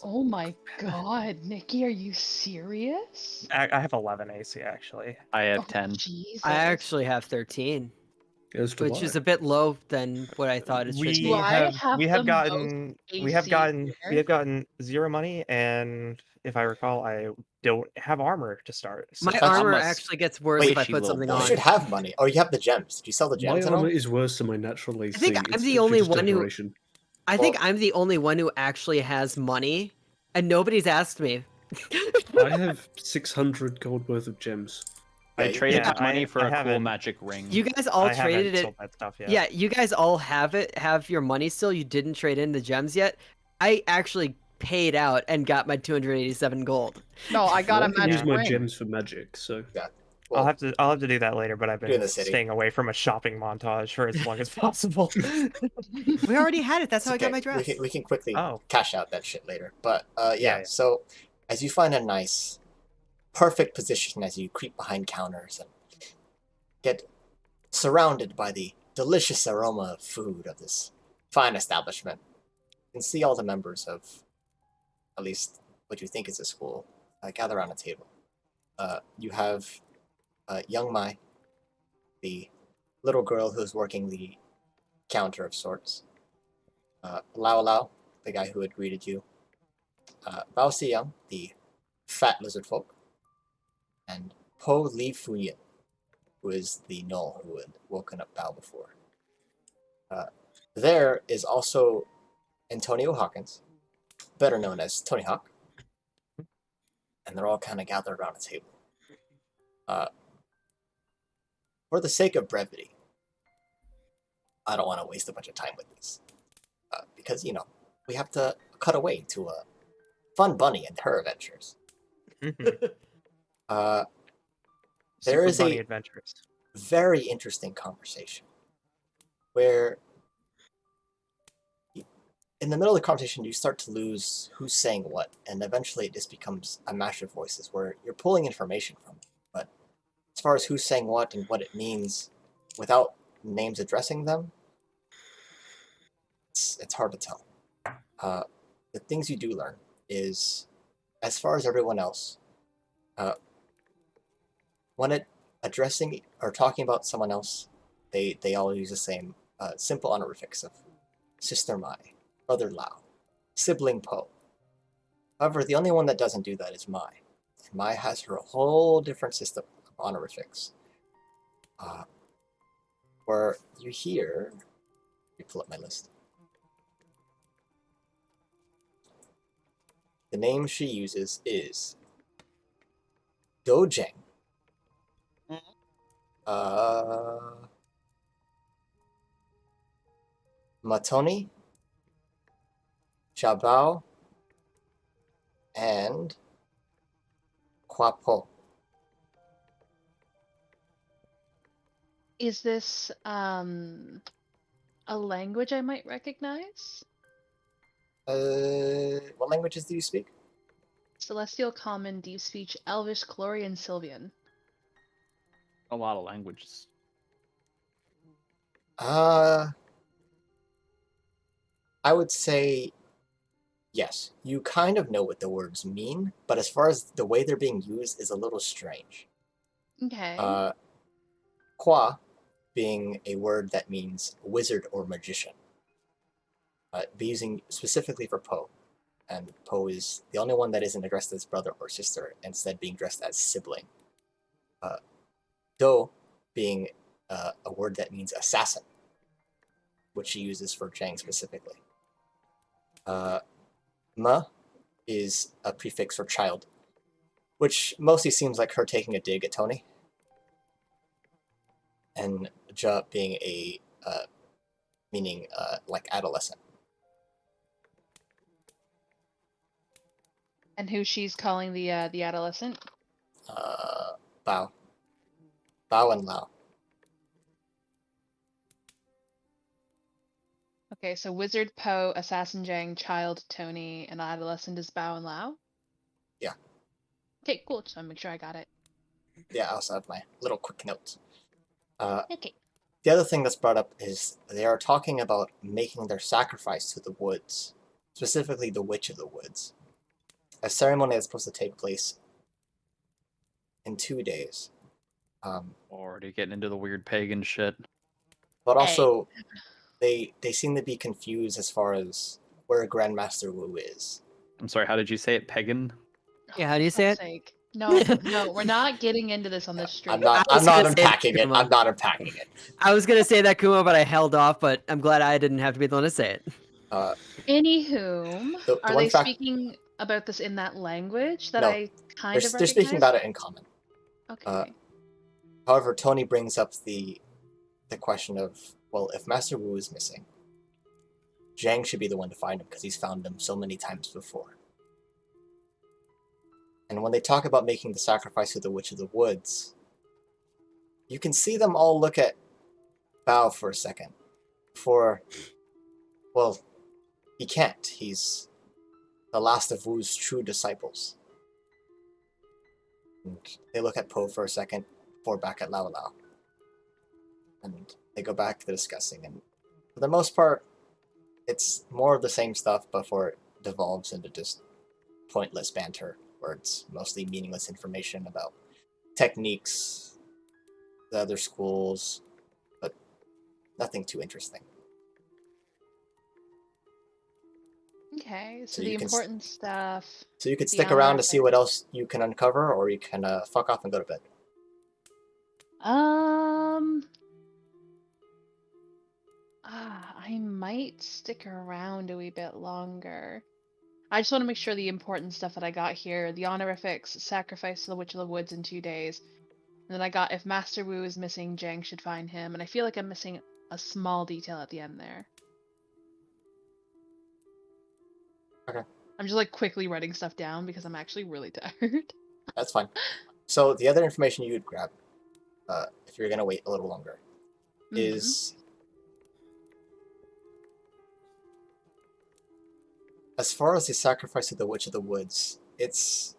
Oh my god, Nikki, are you serious? I have 11 AC actually. I have Oh, 10. Jesus. I actually have 13, which is a bit low than what I thought it should We be. have the gotten AC we have gotten 0 money, and if I recall, I don't have armor to start. So My armor actually gets worse Wait, if I put something you on. should have money. Oh, you have the gems. Did you sell the gems? My armor is worse than my natural AC. I think I'm It's the literally only just one who. decoration. I think I'm the only one who actually has money, and nobody's asked me. I have 600 gold worth of gems. I traded yeah, that money for a cool haven't- magic ring. You guys all I haven't traded it. sold that stuff yet. Yeah, you guys all have your money still. You didn't trade in the gems yet. I actually paid out and got my 287 gold. No, I got Well, a I can use magic my ring. gems for magic, so Yeah. I'll Well, have to do that later, but I've do in been the city. staying away from a shopping montage for as long as possible. We already had it. That's it's how I got okay. my dress. We can quickly Oh. cash out that shit later. But Yeah. So as you find a nice, perfect position as you creep behind counters and get surrounded by the delicious aroma of food of this fine establishment, you can see all the members of, at least what you think is a school, gather around a table. You have young Mai, the little girl who's working the counter of sorts. Lao Lao, the guy who had greeted you. Bao Siyang, the fat lizard folk. And Po Li Fuyin, who is the null who had woken up Bao before. There is also Antonio Hawkins, better known as Tony Hawk. And they're all kind of gathered around a table. For the sake of brevity, I don't want to waste a bunch of time with this. Because, we have to cut away to a fun bunny and her adventures. There is Bunny a adventures. very interesting conversation where in the middle of the conversation you start to lose who's saying what, and eventually it just becomes a mash of voices where you're pulling information from it. But as far as who's saying what and what it means without names addressing them, it's hard to tell. The things you do learn is, as far as everyone else, when it addressing or talking about someone else, they all use the same simple honorifics of Sister Mai, Brother Lao, Sibling Po. However, the only one that doesn't do that is Mai. And Mai has her whole different system of honorifics. Where you hear... Let me pull up my list. The name she uses is Dojeng. Matoni, Chabao, and Kwapo. Is this a language I might recognize? What languages do you speak? Celestial Common, Deep Speech, Elvish, Chlorian, Sylvian. A lot of languages. I would say yes. You kind of know what the words mean, but as far as the way they're being used is a little strange. Okay. Kwa being a word that means wizard or magician. Be using specifically for Po. And Po is the only one that isn't addressed as brother or sister, instead being addressed as sibling. Do being a word that means assassin, which she uses for Jang specifically. Ma is a prefix for child, which mostly seems like her taking a dig at Tony. And Ja being a meaning like adolescent. And who she's calling the adolescent? Bao. Bao and Lao. Okay, so Wizard Poe, Assassin Jang, Child Tony, and adolescent is Bao and Lao? Yeah. Okay, cool. Just want to make sure I got it. Yeah, I also have my little quick notes. Okay. The other thing that's brought up is they are talking about making their sacrifice to the woods, specifically the Witch of the Woods. A ceremony that's supposed to take place in 2 days. Already getting into the weird pagan shit. But also, they seem to be confused as far as where Grandmaster Wu is. I'm sorry, how did you say it? Pagan? Yeah, how do you say it? Sake. No, no, we're not getting into this on this stream. I'm not unpacking it. I'm not unpacking it. I was gonna say that, Kuma, but I held off, but I'm glad I didn't have to be the one to say it. Anywho, The are one they fact- speaking about this in that language that No, I kind of They're recognize? speaking about it in common. Okay. However, Tony brings up the question of, well, if Master Wu is missing, Zhang should be the one to find him because he's found him so many times before. And when they talk about making the sacrifice of the Witch of the Woods, you can see them all look at Bao for a second. Well, he can't. He's the last of Wu's true disciples. And they look at Po for a second, before back at Lao Lao. And they go back to discussing. And for the most part, it's more of the same stuff before it devolves into just pointless banter, where it's mostly meaningless information about techniques, the other schools, but nothing too interesting. Okay, so So the you can important stuff. So you could The stick around honor to see what else you can uncover, or you can fuck off and go to bed. I might stick around a wee bit longer. I just want to make sure the important stuff that I got here, the honorifics, sacrifice to the Witch of the Woods in 2 days. And then I got if Master Wu is missing, Zhang should find him. And I feel like I'm missing a small detail at the end there. Okay. I'm just like quickly writing stuff down because I'm actually really tired. That's fine. So the other information you would grab, if you're gonna wait a little longer, is as far as the sacrifice of the Witch of the Woods, it's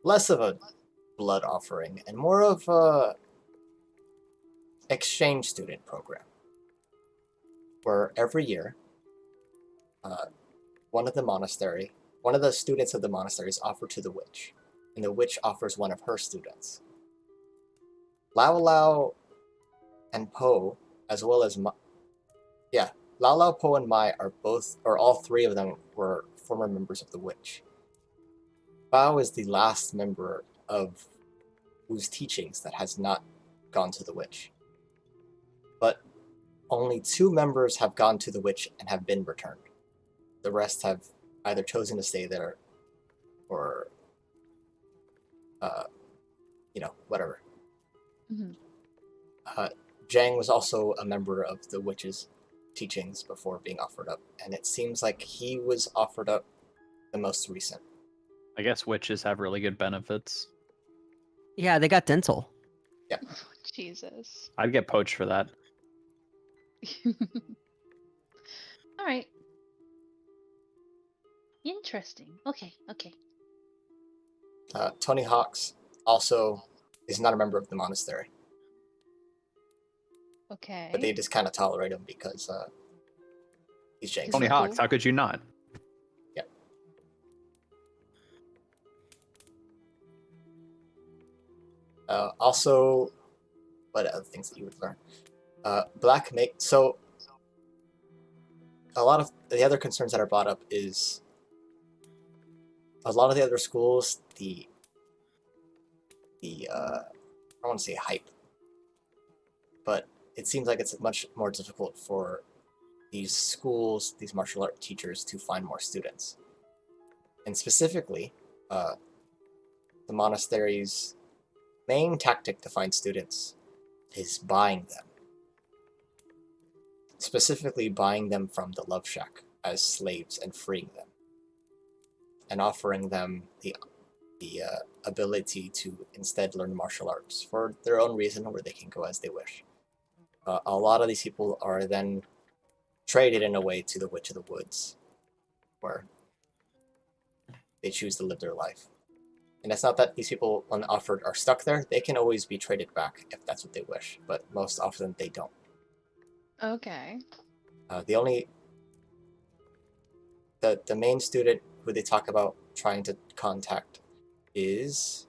less of a blood offering and more of a exchange student program, where every year, one of the students of the monastery is offered to the witch, and the witch offers one of her students. Lao Lao and Po, as well as Lao Lao, Po, and Mai are all three of them were former members of the witch. Bao is the last member of Wu's teachings that has not gone to the witch. But only 2 members have gone to the witch and have been returned. The rest have either chosen to stay there or, whatever. Zhang was also a member of the witch's teachings before being offered up, and it seems like he was offered up the most recent. I guess witches have really good benefits. Yeah, they got dental. Yeah. Jesus. I'd get poached for that. All right. Interesting. Okay. Tony Hawks also is not a member of the monastery, Okay. but they just kind of tolerate him because he's Zhang's Tony friend. Hawks, how could you not? Also, what other things that you would learn? So, a lot of the other concerns that are brought up is a lot of the other schools, I don't want to say hype, but it seems like it's much more difficult for these schools, these martial art teachers, to find more students. And specifically, the monastery's main tactic to find students is buying them. specifically buying them from the Love Shack as slaves and freeing them, and offering them the ability to instead learn martial arts for their own reason, where they can go as they wish. A lot of these people are then traded in a way to the Witch of the Woods, where they choose to live their life. And it's not that these people, when offered, are stuck there. They can always be traded back if that's what they wish, but most often they don't. Okay. The main student who they talk about trying to contact is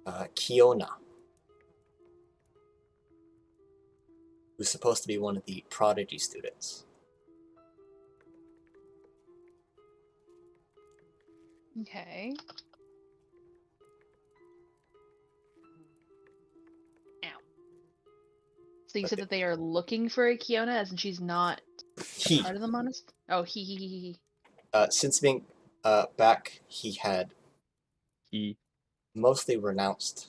Kiona, who's supposed to be one of the prodigy students. Okay. Ow. So you said that they are looking for a Kiona, as in she's not part of the monastery? Oh, he. Since being back, he had mostly renounced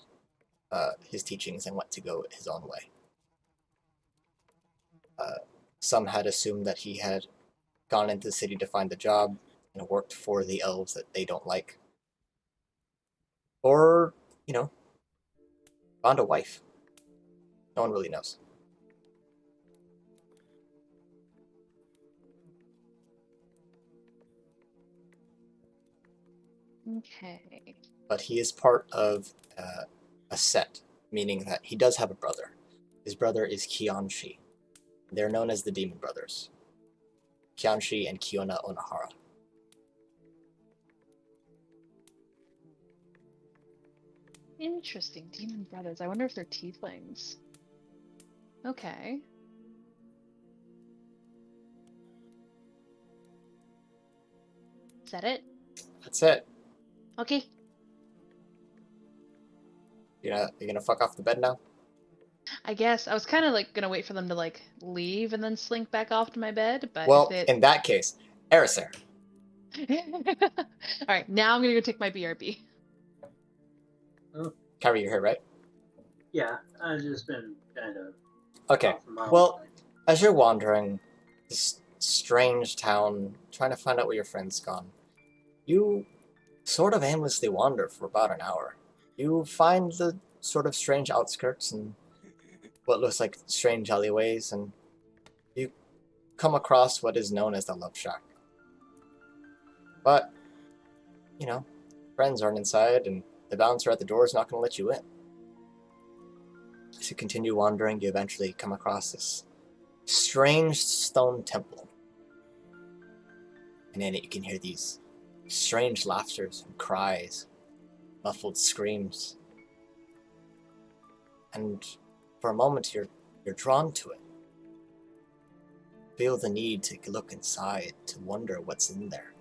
his teachings and went to go his own way. Some had assumed that he had gone into the city to find a job and worked for the elves that they don't like. Or, found a wife. No one really knows. Okay. But he is part of a Sept, meaning that he does have a brother. His brother is Kianshi. They're known as the Demon Brothers. Kianshi and Kiona Onahara. Interesting. Demon brothers. I wonder if they're tieflings. Okay. Is that it? That's it. Okay. You're gonna fuck off the bed now? I guess I was kind of like gonna wait for them to like leave and then slink back off to my bed, but Well, if in that case, Erisir. All right, now I'm gonna go take my BRB. Kyrie, you're here, right? Yeah, I've just been kind of. Okay. off my own Well, mind. as you're wandering this strange town, trying to find out where your friend's gone, you sort of aimlessly wander for about an hour. You find the sort of strange outskirts and what looks like strange alleyways, and you come across what is known as the Love Shack. But, friends aren't inside, and the bouncer at the door is not going to let you in. As you continue wandering, you eventually come across this strange stone temple. And in it, you can hear these strange laughters and cries, muffled screams. And for a moment, you're drawn to it. Feel the need to look inside, to wonder what's in there.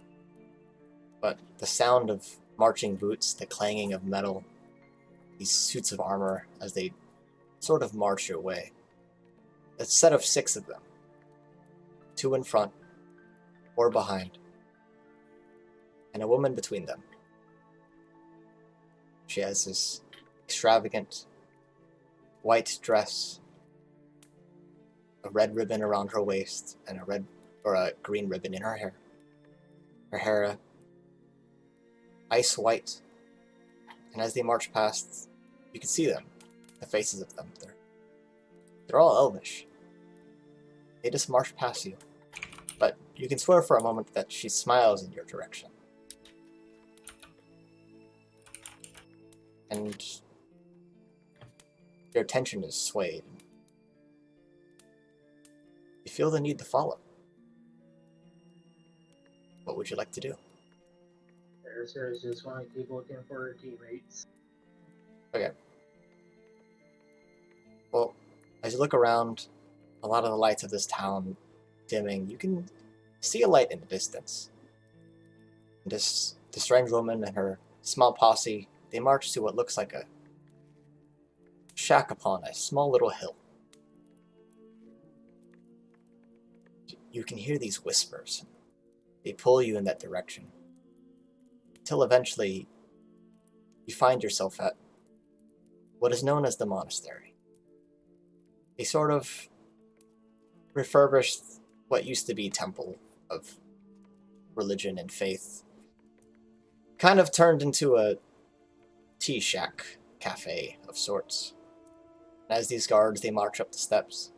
But the sound of marching boots, the clanging of metal, these suits of armor as they sort of march your way. A set of 6 of them. 2 in front, 4 behind, and a woman between them. She has this extravagant white dress, a red ribbon around her waist, and a green ribbon in her hair. Her hair ice white, and as they march past, you can see them, the faces of them. They're all elvish. They just march past you, but you can swear for a moment that she smiles in your direction. And your attention is swayed. You feel the need to follow. What would you like to do? There's just want to keep looking for her teammates. Okay. Well, as you look around, a lot of the lights of this town dimming, you can see a light in the distance. And the strange woman and her small posse, they march to what looks like a shack upon a small little hill. You can hear these whispers. They pull you in that direction. Until eventually, you find yourself at what is known as the monastery. A sort of refurbished what used to be temple of religion and faith. Kind of turned into a tea shack cafe of sorts. And as these guards, they march up the steps,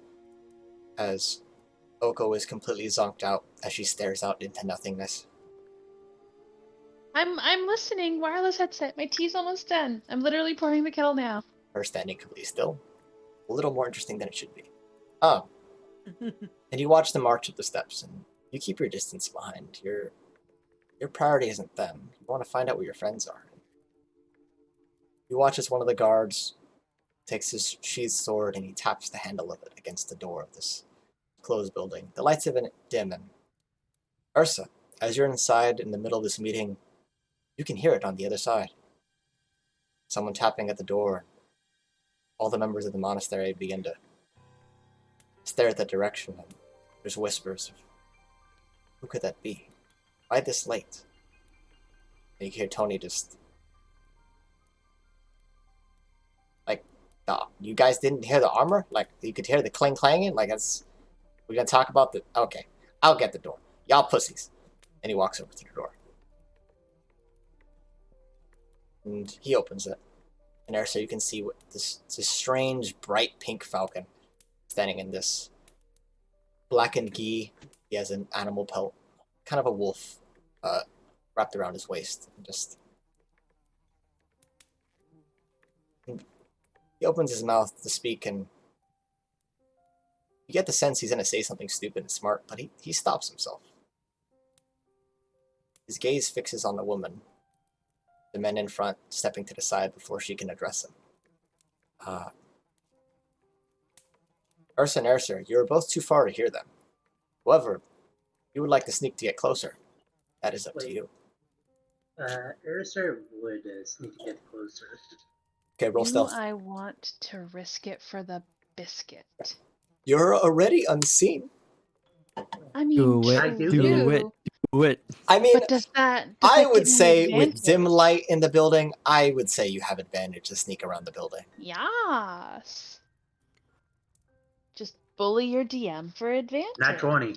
as Oko is completely zonked out as she stares out into nothingness. I'm listening. Wireless headset. My tea's almost done. I'm literally pouring the kettle now. Her standing completely still. A little more interesting than it should be. Oh. And you watch them march up the steps, and you keep your distance behind. Your priority isn't them. You want to find out where your friends are. You watch as one of the guards takes his sheathed sword and he taps the handle of it against the door of this closed building. The lights have been dim, and Ursa, as you're inside in the middle of this meeting, you can hear it on the other side. Someone tapping at the door. All the members of the monastery begin to stare at that direction, and there's whispers of, who could that be? Why this late? And you hear Tony just, like, you guys didn't hear the armor? Like, you could hear the clang clanging? Like, we're gonna talk about the, okay, I'll get the door. Y'all pussies. And he walks over to the door. And he opens it. And there, so you can see what this strange, bright pink falcon standing in this blackened gi. He has an animal pelt, kind of a wolf, wrapped around his waist. And he opens his mouth to speak, and you get the sense he's going to say something stupid and smart, but he stops himself. His gaze fixes on the woman, the men in front stepping to the side before she can address him. Ursa and Ursa, you are both too far to hear them. However, if you would like to sneak to get closer, that is up to you. Ursa would sneak to get closer. Okay, roll Do stealth. I want to risk it for the biscuit? You're already unseen. I mean, Do it, I do do it, do it. I mean, But does that I give would me say with dim advantage? light in the building, I would say you have advantage to sneak around the building. Yes. Just bully your DM for advantage. Not 20.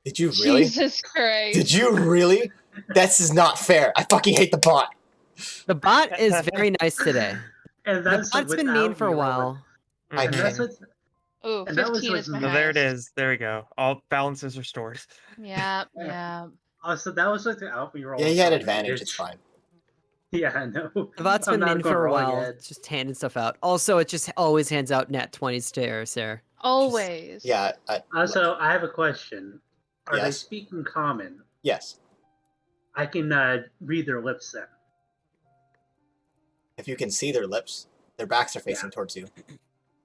Did you really? Jesus Christ. Did you really? This is not fair. I fucking hate the bot. The bot is very nice today. And The that's bot's been mean without for a me rolling. while. I And that's can't. what. Ooh, And that was 15 with is my me. So there it highest. is. There we go. All balance is restored. Yeah, yeah. Also, that was without me rolling. Yeah, he had for advantage. It's fine. Yeah, I know. The bot's I'm been not mean gonna for a roll while. yet. It's just handing stuff out. Also, it just always hands out nat 20s to Airsair. Always. Yeah. Also, I have a question. Are they Yes. speaking common? Yes. I can read their lips then. If you can see their lips, their backs are facing towards you.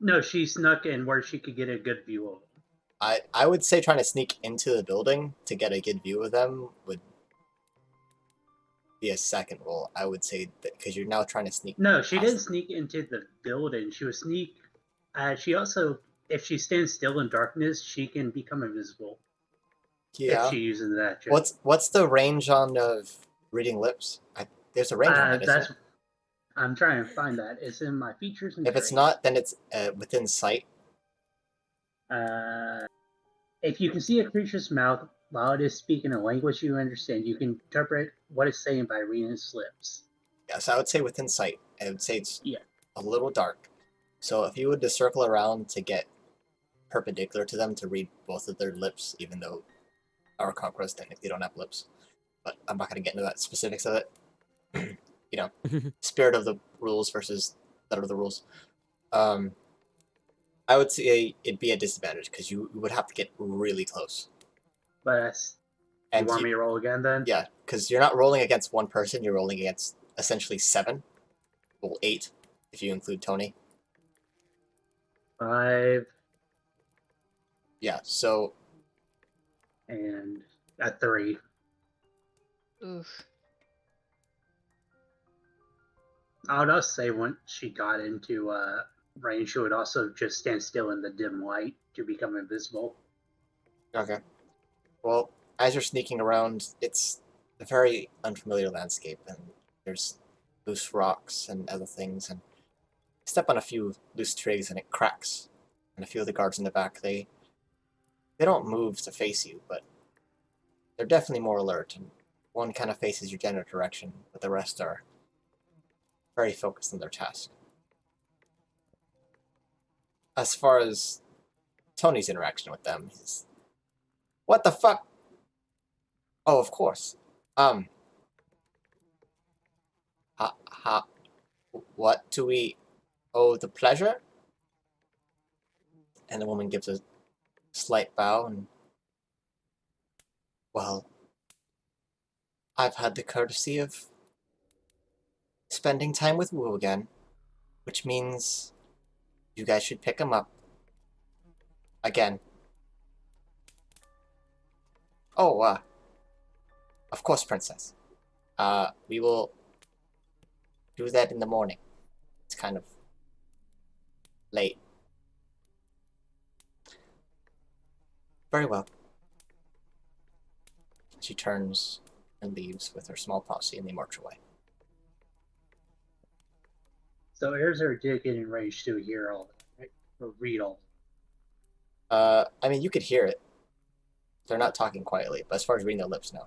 No, she snuck in where she could get a good view of them. I would say trying to sneak into the building to get a good view of them would be a second roll. I would say that because you're now trying to sneak. No, she past didn't them. sneak into the building. She was sneak. She also, if she stands still in darkness, she can become invisible. Yeah. If she uses that trick. What's the range on of reading lips? There's a range on it, isn't that's. it? I'm trying to find that. It's in my features and If it's traits. not, then it's within sight. If you can see a creature's mouth while it is speaking a language you understand, you can interpret what it's saying by reading its lips. Yes, I would say within sight. I would say it's Yeah. a little dark. So if you would to circle around to get perpendicular to them to read both of their lips, even though our conquerors technically don't have lips. But I'm not going to get into that specifics of it. You know, spirit of the rules versus letter of the rules. I would say it'd be a disadvantage because you would have to get really close. But you want me to roll again then? Yeah, because you're not rolling against one person, you're rolling against essentially 7. Well, 8 if you include Tony. 5 Yeah, so and a 3. Oof. I would also say once she got into range, she would also just stand still in the dim light to become invisible. okay. Well, as you're sneaking around, it's a very unfamiliar landscape, and there's loose rocks and other things, and you step on a few loose twigs and it cracks. And a few of the guards in the back, they They don't move to face you, but they're definitely more alert. And one kind of faces your general direction, but the rest are very focused on their task. As far as Tony's interaction with them, he's, what the fuck? Oh, of course. What do we owe the pleasure? And the woman gives a slight bow and, well, I've had the courtesy of spending time with Wu again, which means you guys should pick him up again. Oh, of course, princess. We will do that in the morning. It's kind of late. Very well. She turns and leaves with her small posse, and they march away. So Erzer did get in range to hear all that, right? Or read all I mean, you could hear it. They're not talking quietly, but as far as reading their lips, no.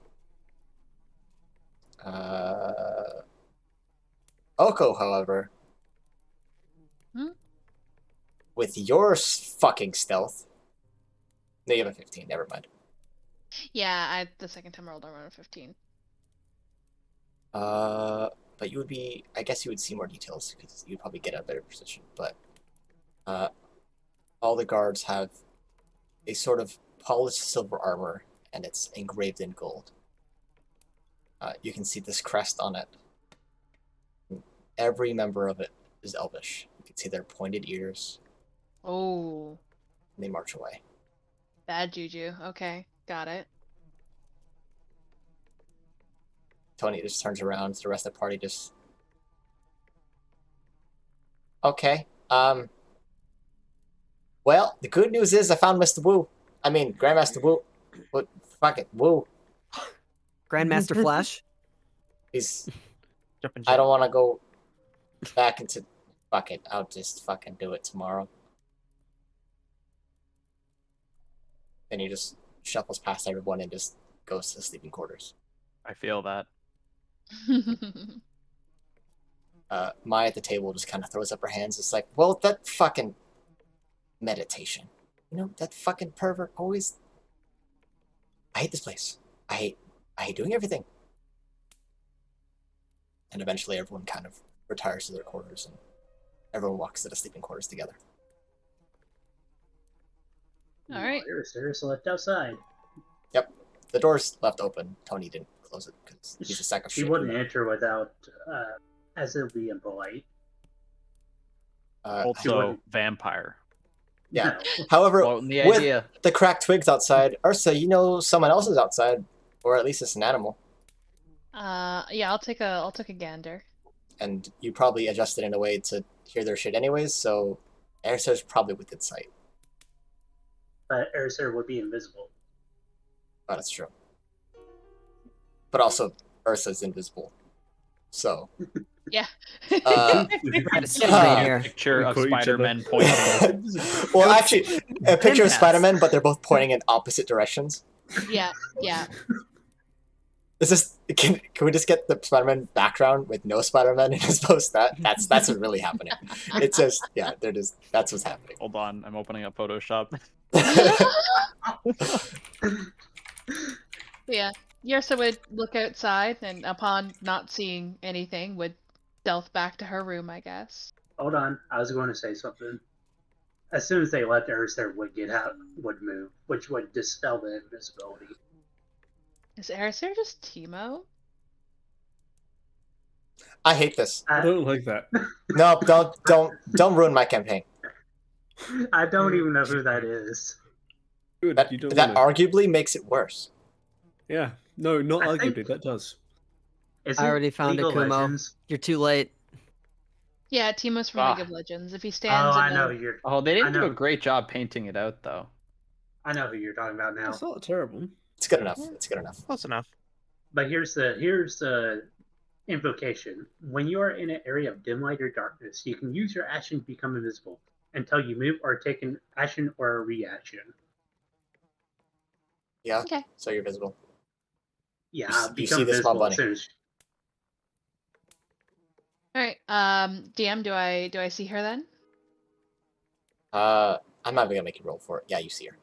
Oko, however, with your fucking stealth, no, you have a 15. Never mind. Yeah, the second time I rolled, I rolled a 15. But you would be, I guess you would see more details because you'd probably get a better position. But all the guards have a sort of polished silver armor, and it's engraved in gold. You can see this crest on it. Every member of it is elvish. You can see their pointed ears. Oh. And they march away. Bad juju. Okay, got it. Tony just turns around. The rest of the party just... Okay. Well, the good news is I found Mr. Wu. I mean, Grandmaster Wu. What? Fuck it. Wu. Grandmaster Flash? He's... Jumping I don't want to go back into... Fuck it. I'll just fucking do it tomorrow. Then he just shuffles past everyone and just goes to the sleeping quarters. I feel that. Maya at the table just kind of throws up her hands. It's like, well, that fucking meditation. You know, that fucking pervert always... I hate this place. I hate doing everything. And eventually everyone kind of retires to their quarters and everyone walks to the sleeping quarters together. All right. Erzer left outside. Yep. The door's left open. Tony didn't close it because he's a sack of shit. She wouldn't enter without, as it would be impolite. Also, vampire. Yeah. No. However, Well, the with idea. the cracked twigs outside, Ursa, you know someone else is outside, or at least it's an animal, Yeah, I'll take a gander. and you probably adjusted in a way to hear their shit anyways. So Ursa's probably within sight. But Erzer would be invisible. Oh, that's true. But also, Ursa's invisible. So. Yeah. Picture of Spider-Man pointing. Well, actually, a picture of Spider-Man, but they're both pointing in opposite directions. Yeah, yeah. Is this? Can we just get the Spider-Man background with no Spider-Man and just post that? That's what's really happening. It's just they're just that's what's happening. Hold on, I'm opening up Photoshop. Yeah. Yersa would look outside and upon not seeing anything would stealth back to her room, I guess. Hold on, I was going to say something. As soon as they left, Erzer would get out, would move, which would dispel the invisibility. Is Erzer just Teemo? I hate this. I don't like that. No, don't ruin my campaign. I don't even know who that is. Good. That You don't that wanna... arguably makes it worse. Yeah. No, not I arguably. think- That does. Is I it already found League it, of Kumo. Legends? You're too late. Yeah, Teemo's from Ah. League of Legends. If he Oh, stands I in know the... who you're. Oh, they I didn't do know. a great job painting it out, though. I know who you're talking about now. It's not terrible. It's good enough. It's good enough. Close enough. But here's the invocation. When you are in an area of dim light or darkness, you can use your action to become invisible until you move or take an action or a reaction. Yeah. Okay. So you're visible. Yeah, You I'll see become the small visible bunny. as soon as. All right. DM, do I see her then? I'm not even gonna make you roll for it. Yeah, you see her.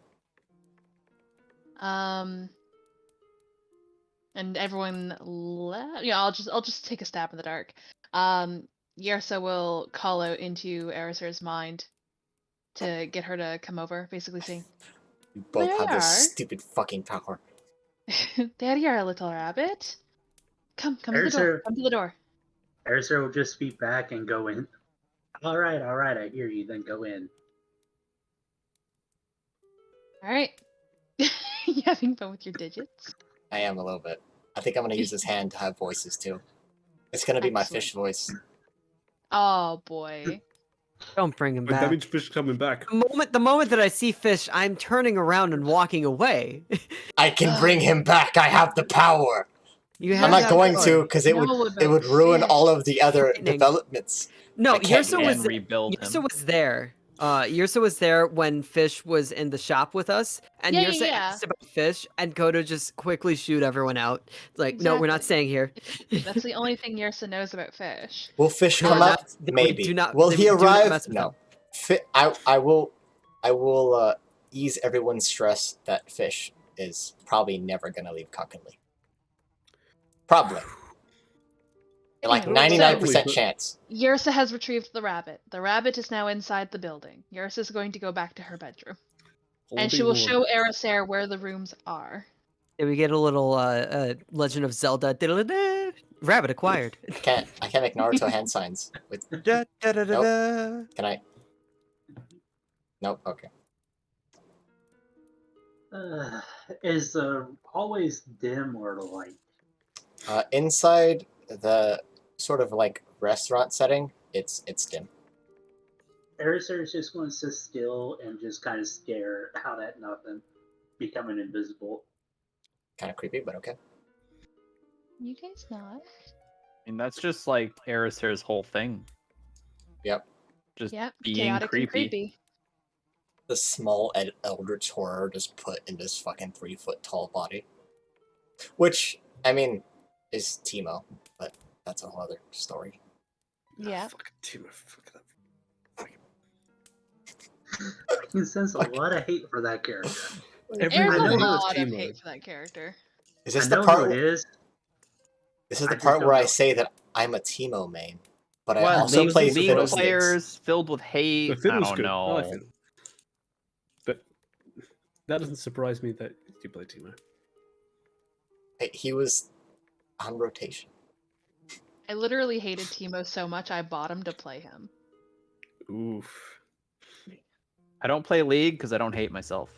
And everyone left. Yeah, I'll just take a stab in the dark. Yersa will call out into Erisir's mind to get her to come over, basically saying, You both "There have you this are. stupid fucking power. There you are, little rabbit. Come to the door. Erisir, Come to the door." Erisir will just speak back and go in. All right, I hear you. Then go in. All right. You having fun with your digits? I am a little bit. I think I'm gonna use this hand to have voices too. It's gonna be my Excellent. fish voice. Oh boy. Don't bring him Wait, that back. means fish coming back. The moment that I see Fish, I'm turning around and walking away. I can bring him back. I have the power. You I'm have not that going power. to because it Know would about ruin fish. all of the other Frightening. developments. No, I can't Yersa do was And rebuild Yersa him. was there. Yersa was there when Fish was in the shop with us, and Yeah, Yersa yeah. asked about Fish, and Kodo just quickly shoot everyone out. Like, no, we're not Exactly. staying here. That's the only thing Yersa knows about fish. Will fish No, come not- up? we Maybe. do not- Will we he do not arrive? mess with No. him. I will ease everyone's stress that fish is probably never gonna leave Cockinley. Probably. Like Anyway, 99% so- chance. Yersa has retrieved the rabbit. The rabbit is now inside the building. Yersa is going to go back to her bedroom. And she will show Erisir where the rooms are. Did we get a little Legend of Zelda? Rabbit acquired. I can't make Naruto hand signs with. Da, da, da, da, da. Can I? Nope. Okay. Is the hallways dim or light? Inside the sort of like restaurant setting, it's dim. Erisir is just going to sit still and just kind of stare out at nothing, becoming invisible. Kind of creepy, but okay. You guys not? I mean, that's just like Erisir's whole thing. Yep. Just Yep. being Chaotic and creepy. creepy. The small eldritch horror just put in this fucking 3-foot tall body, which I mean is Teemo, but that's a whole other story. Yeah. Fucking Teemo, fuck that. I can sense a lot of hate for that character. There's Everyone a hates lot of Teemo. hate for that character. Is I this the know part? who it is. This is I the just part don't where I know. say that I'm a Teemo main, but I What? also League- play League League Fiddlesticks. players filled with hate. But Fiddle's I don't good. I know. like Fiddle. But that doesn't surprise me that you play Teemo. He was on rotation. I literally hated Teemo so much I bought him to play him. Oof. I don't play League because I don't hate myself.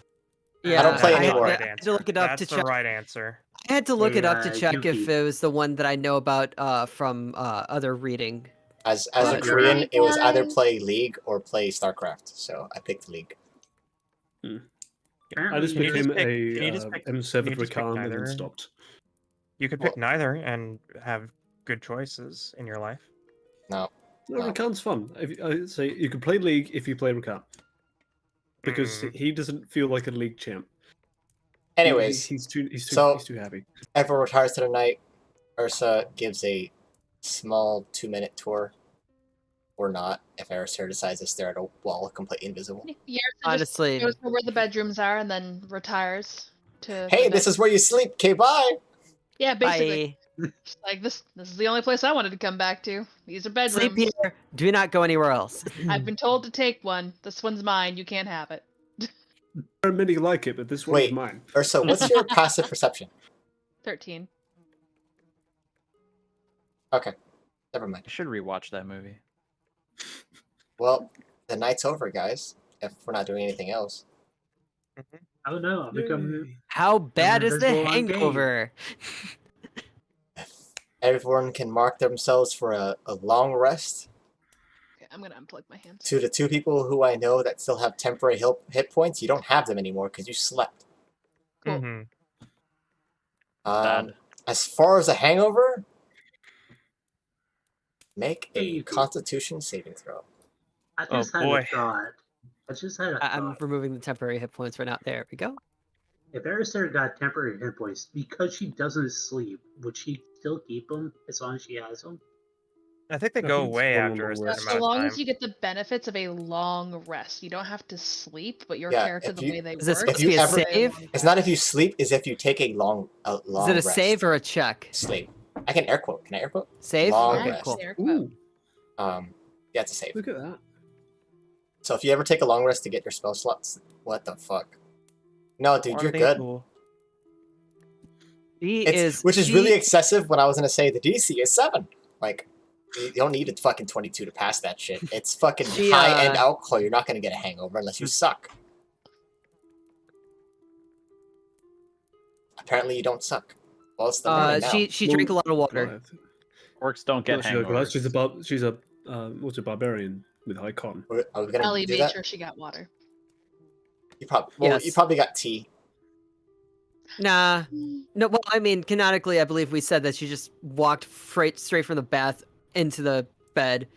Yeah, I don't play I anymore. had to look it up That's to the check. right answer. I had to look it up to Yeah, check if Yuki. it was the one that I know about from other reading. As a Right. Korean, Hey, it was either guys. play League or play StarCraft, so I picked League. I just Apparently, Can you just became pick- a can you just pick- M7 can you just pick Rakan and neither? then stopped. You could pick neither and have good choices in your life. No. No, No. Rakan's fun. I say you can play League if you play Rakan. Because Mm. he doesn't feel like a League champ. Anyways, he's too so- he's too happy. everyone retires to the night. Ursa gives a small 2-minute tour, or not, if Erisir decides to stare at a wall completely invisible. Yersa Honestly, just goes to where the bedrooms are and then retires to. Hey, the this bed. is where you sleep. Okay, bye. Yeah, basically. bye. Just like this is the only place I wanted to come back to. These are Sleep bedrooms. here. Do not go anywhere else. I've been told to take one. This one's mine. You can't have it. There are many like it, but this one is Wait. mine. Ursa, what's your passive perception? 13. Okay, never mind. I should rewatch that movie. Well, the night's over, guys. If we're not doing anything else. I don't know. I'm becoming. How bad is the invisible on game. hangover? Everyone can mark themselves for a long rest. Okay, I'm gonna unplug my hands. To the 2 people who I know that still have temporary hit points, you don't have them anymore because you slept. Cool. Mhm. Sad. As far as a hangover, make Hey, a you- Constitution saving throw. I just had boy. a thought. I just had a I'm thought. removing the temporary hit points right now. There we go. If Aristar got temporary hit points because she doesn't sleep, would she still keep them as long as she has them? I think they I go think it's away one after a long certain rest. So amount of long time. as you get the benefits of a long rest, you don't have to sleep, but your Yeah, character, if the you- way they Is this work, supposed to be a ever- save? It's not if you sleep, it's if you take a long Is it a rest. save or a check? Sleep. I can air quote. Can I air quote? Save? Long Okay, rest. cool. Air quote. Ooh, Yeah, it's a save. look at that. So if you ever take a long rest to get your spell slots, what the fuck? No, dude, you're Are they good. cool? Which is really excessive when I was gonna say the DC is 7. Like, you don't need a fucking 22 to pass that shit. It's fucking She, high-end alcohol. You're not gonna get a hangover unless you suck. Apparently you don't suck. Well, it's the morning now. she drank a lot of water. Goliath. Orcs don't get No, she's a Goliath. hangovers. She's a what's a barbarian with high con. Are we gonna Ellie do made that? sure she got water. You probably Yes. you probably got tea. Nah. No, well, I mean, canonically, I believe we said that she just walked straight from the bath into the bed.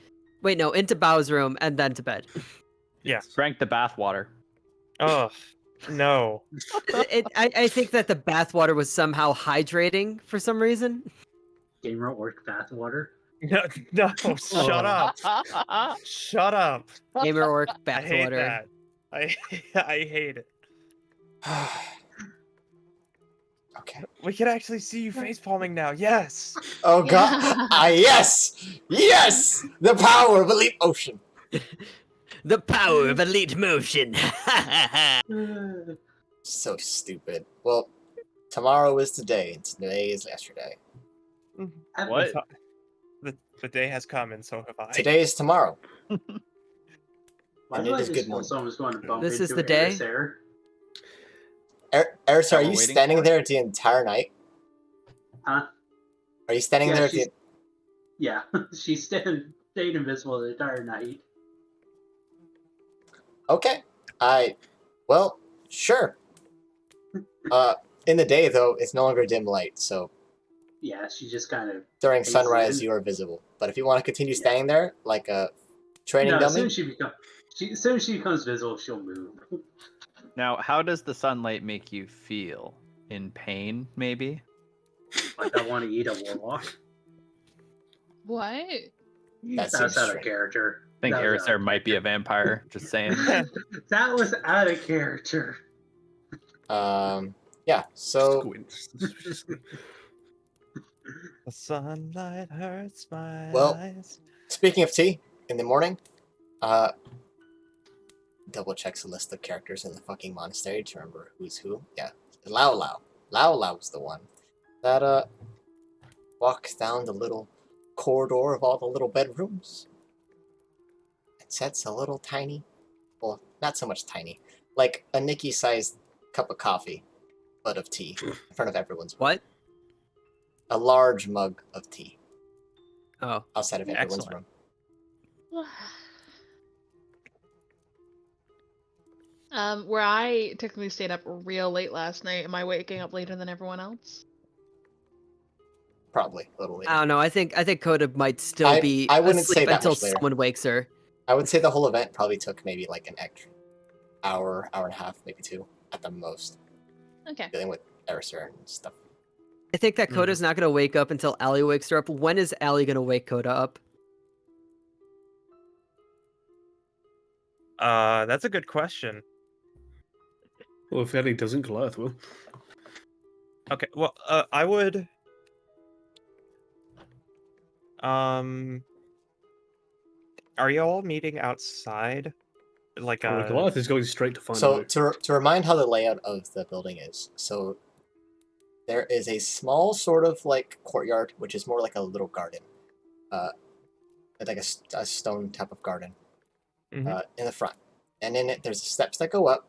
Wait, no, into Bao's room and then to bed. Yeah. Drank the bath water. Oh, no. I think that the bath water was somehow hydrating for some reason. Gamer orc bathwater. No, shut up. Shut up. Gamer orc I bath hate water. that. I hate it. Okay. We can actually see you face palming now. Yes. Oh god. Yes! Yes! The power of elite motion. The power of elite motion. So stupid. Well, tomorrow is today, and today is yesterday. What? The day has come, and so have I. Today is tomorrow. Why And do it I is just good feel morning. someone's going to bump This is into the day? Aristar? Eris, are we're you waiting standing for? there the entire night? Huh? Are you standing Yeah, there? Yeah, she stayed invisible the entire night. Okay. Well, sure. In the day though, it's no longer dim light, so Yeah, she just kind of. during Phases sunrise in. you are visible. But if you want to continue Yeah. standing there like a training No, as dummy, soon as she becomes visible, she'll move. Now, how does the sunlight make you feel? In pain, maybe? Like I want to eat a warlock. What? that That's seems out of strange. character. I think That was out Aristar of might be a character. vampire. Just saying. That was out of character. Yeah. So Squints. The sunlight hurts my Well- eyes. speaking of tea, in the morning, double checks the list of characters in the fucking monastery to remember who's who. Yeah, Lao was the one that walks down the little corridor of all the little bedrooms and sets a little tiny, well, not so much tiny, like a Nicky-sized cup of coffee, but of tea in front of everyone's room. What? A large mug of tea Oh. outside of everyone's Excellent. room. Where I technically stayed up real late last night, am I waking up later than everyone else? Probably a little later. I don't know. I think Coda might still I- be I wouldn't asleep say that until much later. someone wakes her. I would say the whole event probably took maybe like an extra hour and a half, maybe 2 at the most, Okay. dealing with Erisir and stuff. I think that Coda's not gonna wake up until Allie wakes her up. When is Allie gonna wake Coda up? That's a good question. Well, if Eddie doesn't, Goliath will. Okay, well, I would. Are you all meeting outside? Like, Goliath is going straight to find So out. to remind how the layout of the building is, so there is a small sort of like courtyard, which is more like a little garden, like a stone type of garden, Mhm. in the front, and in it there's steps that go up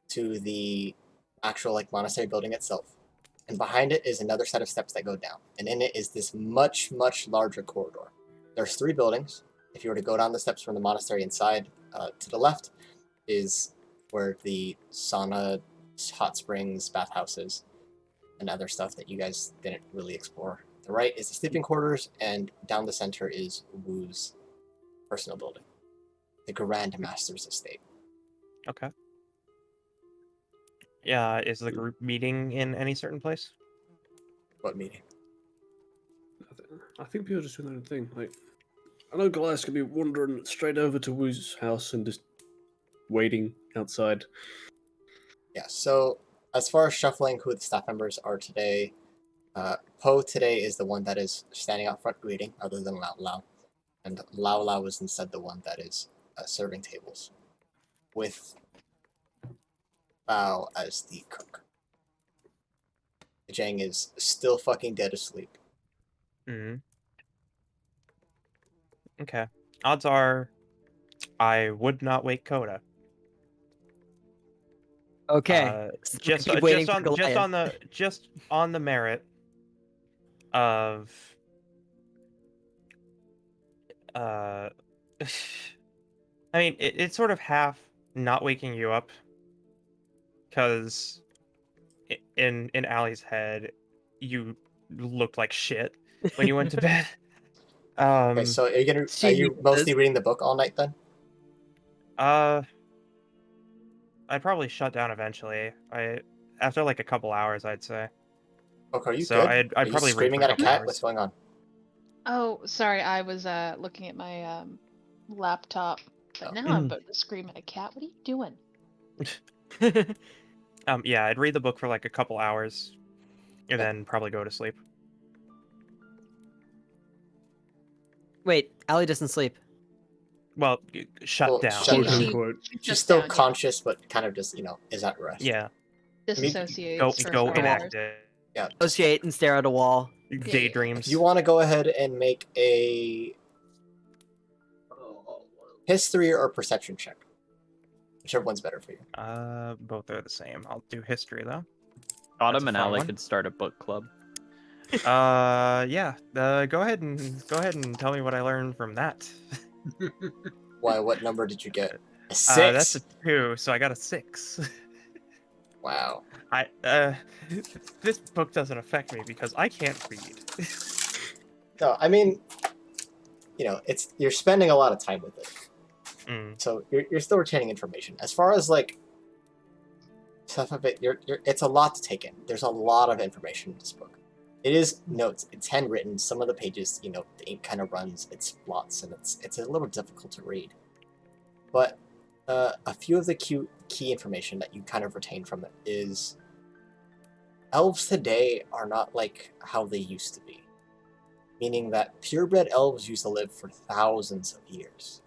to the actual like monastery building itself, and behind it is another set of steps that go down, and in it is this much larger corridor. There's 3 buildings. If you were to go down the steps from the monastery inside, to the left is where the sauna, hot springs, bathhouses, and other stuff that you guys didn't really explore. The right is the sleeping quarters, and down the center is Wu's personal building, the Grand Master's estate. Okay. Is the group meeting in any certain place? What meeting? I think people are just doing their own thing. Like, I know Goliath could be wandering straight over to Wu's house and just waiting outside. Yeah, so as far as shuffling who the staff members are today, Poe today is the one that is standing out front greeting, other than Lao Lao. And Lao Lao is instead the one that is serving tables, with Bao as the cook. Jang is still fucking dead asleep. Mm-hmm. Okay. Odds are, I would not wake Coda. Okay. So Just keep waiting for Goliath. just on the merit of I mean, it's sort of half not waking you up, because in Allie's head, you looked like shit when you went to bed. Okay, so are you mostly reading the book all night then? I'd probably shut down eventually. After like a couple hours, I'd say. Okay, are you So good? I'd Are probably you screaming read for at a couple cat? hours. What's going on? Oh, sorry, I was looking at my laptop, but now I'm about to scream at a cat. What are you doing? Yeah, I'd read the book for like a couple hours, and then probably go to sleep. Wait, Allie doesn't sleep. Well, shut down. Quote unquote. She's still conscious, but kind of just, is at rest. Yeah. Disassociates for Go 4 hours. inactive. Yeah. Associate and stare at a wall. Daydreams. If you want to go ahead and make a history or perception check, whichever one's better for you. Both are the same. I'll do history though. Autumn and Allie one. could start a book club. Yeah. Go ahead and tell me what I learned from that. Why? What number did you get? A 6. That's a 2, so I got a 6. Wow. This book doesn't affect me because I can't read. No, I mean, you're spending a lot of time with it, so you're still retaining information. As far as like stuff of it, it's a lot to take in. There's a lot of information in this book. It is notes. It's handwritten. Some of the pages, the ink kind of runs. It's blots, and it's a little difficult to read. But a few of the key information that you kind of retain from it is elves today are not like how they used to be. Meaning that purebred elves used to live for thousands of years.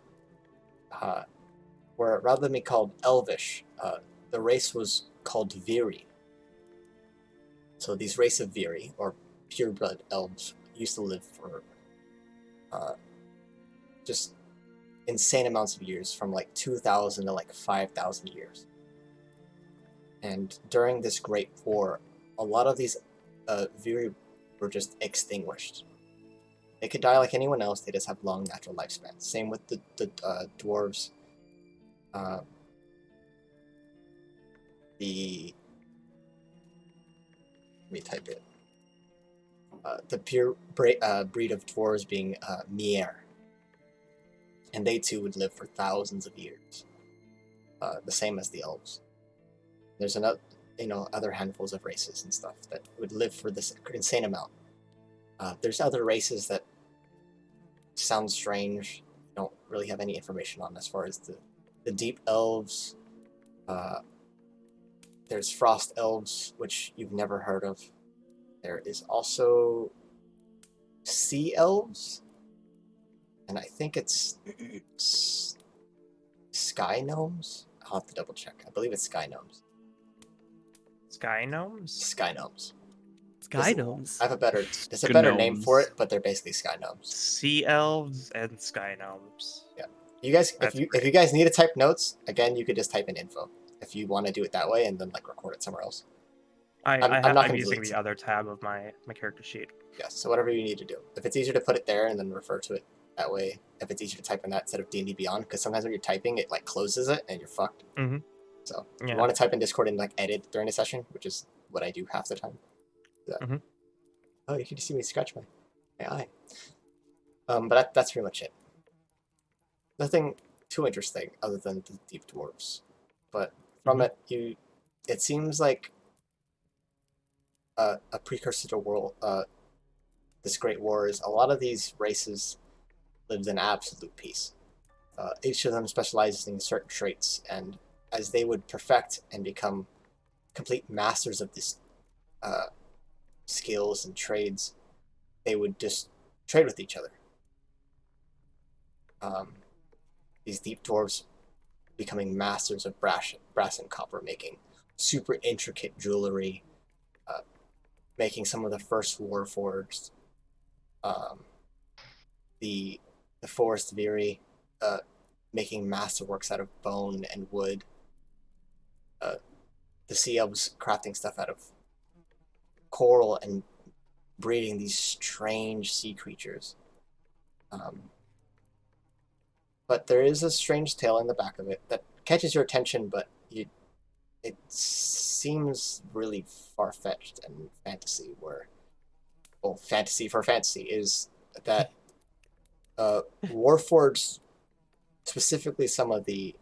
Where rather than be called elvish, the race was called Viri. So these race of Viri, or purebred elves, used to live for just insane amounts of years, from like 2,000 to like 5,000 years. And during this Great War, a lot of these Viri were just extinguished. They could die like anyone else, they just have long natural lifespans. Same with the dwarves. Let me type it. The pure breed of dwarves being Mier. And they too would live for thousands of years. The same as the elves. There's another, other handfuls of races and stuff that would live for this insane amount. There's other races that sound strange, don't really have any information on, as far as the deep elves. There's frost elves, which you've never heard of. There is also sea elves, and I think it's sky gnomes. I'll have to double check. I believe it's sky gnomes. Sky gnomes? Sky gnomes. Sky gnomes. I have there's a better name for it, but they're basically sky gnomes. Sea elves and sky gnomes. Yeah. You guys, if you guys need to type notes, again, you could just type in info if you want to do it that way, and then like record it somewhere else. I'm using the other tab of my character sheet. Yeah, so whatever you need to do. If it's easier to put it there and then refer to it that way, if it's easier to type in that instead of D&D Beyond, because sometimes when you're typing, it like closes it and you're fucked. Mm-hmm. So you want to type in Discord and like edit during the session, which is what I do half the time. Mm-hmm. Oh, you can just see me scratch my eye. But that's pretty much it. Nothing too interesting other than the deep dwarves. But from it, it seems like a precursor to world this Great War is a lot of these races lived in absolute peace. Each of them specializes in certain traits, and as they would perfect and become complete masters of these skills and trades, they would just trade with each other. These deep dwarves becoming masters of brass and copper making, super intricate jewelry, making some of the first warforged. The Forest Viri, making masterworks out of bone and wood. The Sea Elves crafting stuff out of coral and breeding these strange sea creatures. But there is a strange tale in the back of it that catches your attention, but it seems really far-fetched and fantasy, fantasy for fantasy, is that Warforged, specifically some of the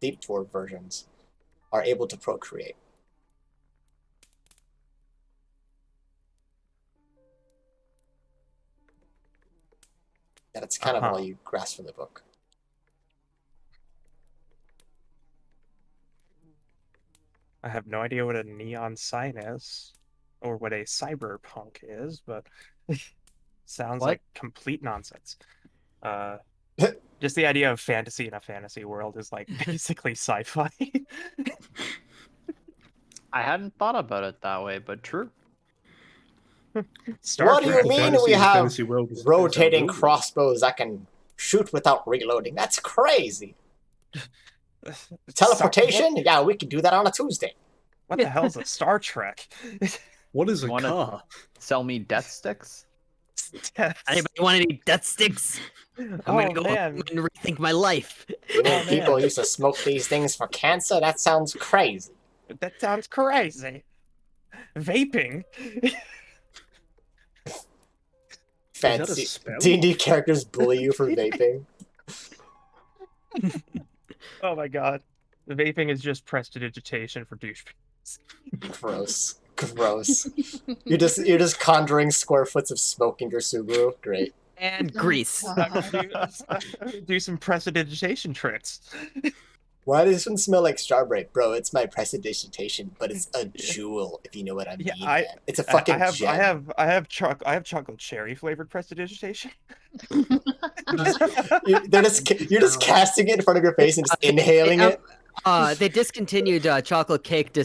Deep Dwarf versions, are able to procreate. And it's kind of all you grasp from the book. I have no idea what a neon sign is, or what a cyberpunk is, but sounds like complete nonsense. Just the idea of fantasy in a fantasy world is like basically sci-fi. I hadn't thought about it that way, but true. What do you mean we have rotating crossbows that can shoot without reloading? That's crazy. Teleportation? Yeah, we can do that on a Tuesday. What the hell is a Star Trek? What is a car? Sell me death sticks? Anybody want any death sticks? I'm gonna go and rethink my life. You mean people used to smoke these things for cancer? That sounds crazy. That sounds crazy. Vaping. Fancy D&D characters bully you for vaping. Oh my god. Vaping is just prestidigitation for douchebags. Gross. Gross. You're just conjuring square foots of smoke in your Subaru. Great. And grease. Do some prestidigitation tricks. Why does this one smell like strawberry? Bro, it's my prestidigitation, but it's a jewel, if you know what I mean. Man. It's a fucking gem. I have chocolate cherry flavored prestidigitation. You're just casting it in front of your face and just inhaling it. They discontinued chocolate cake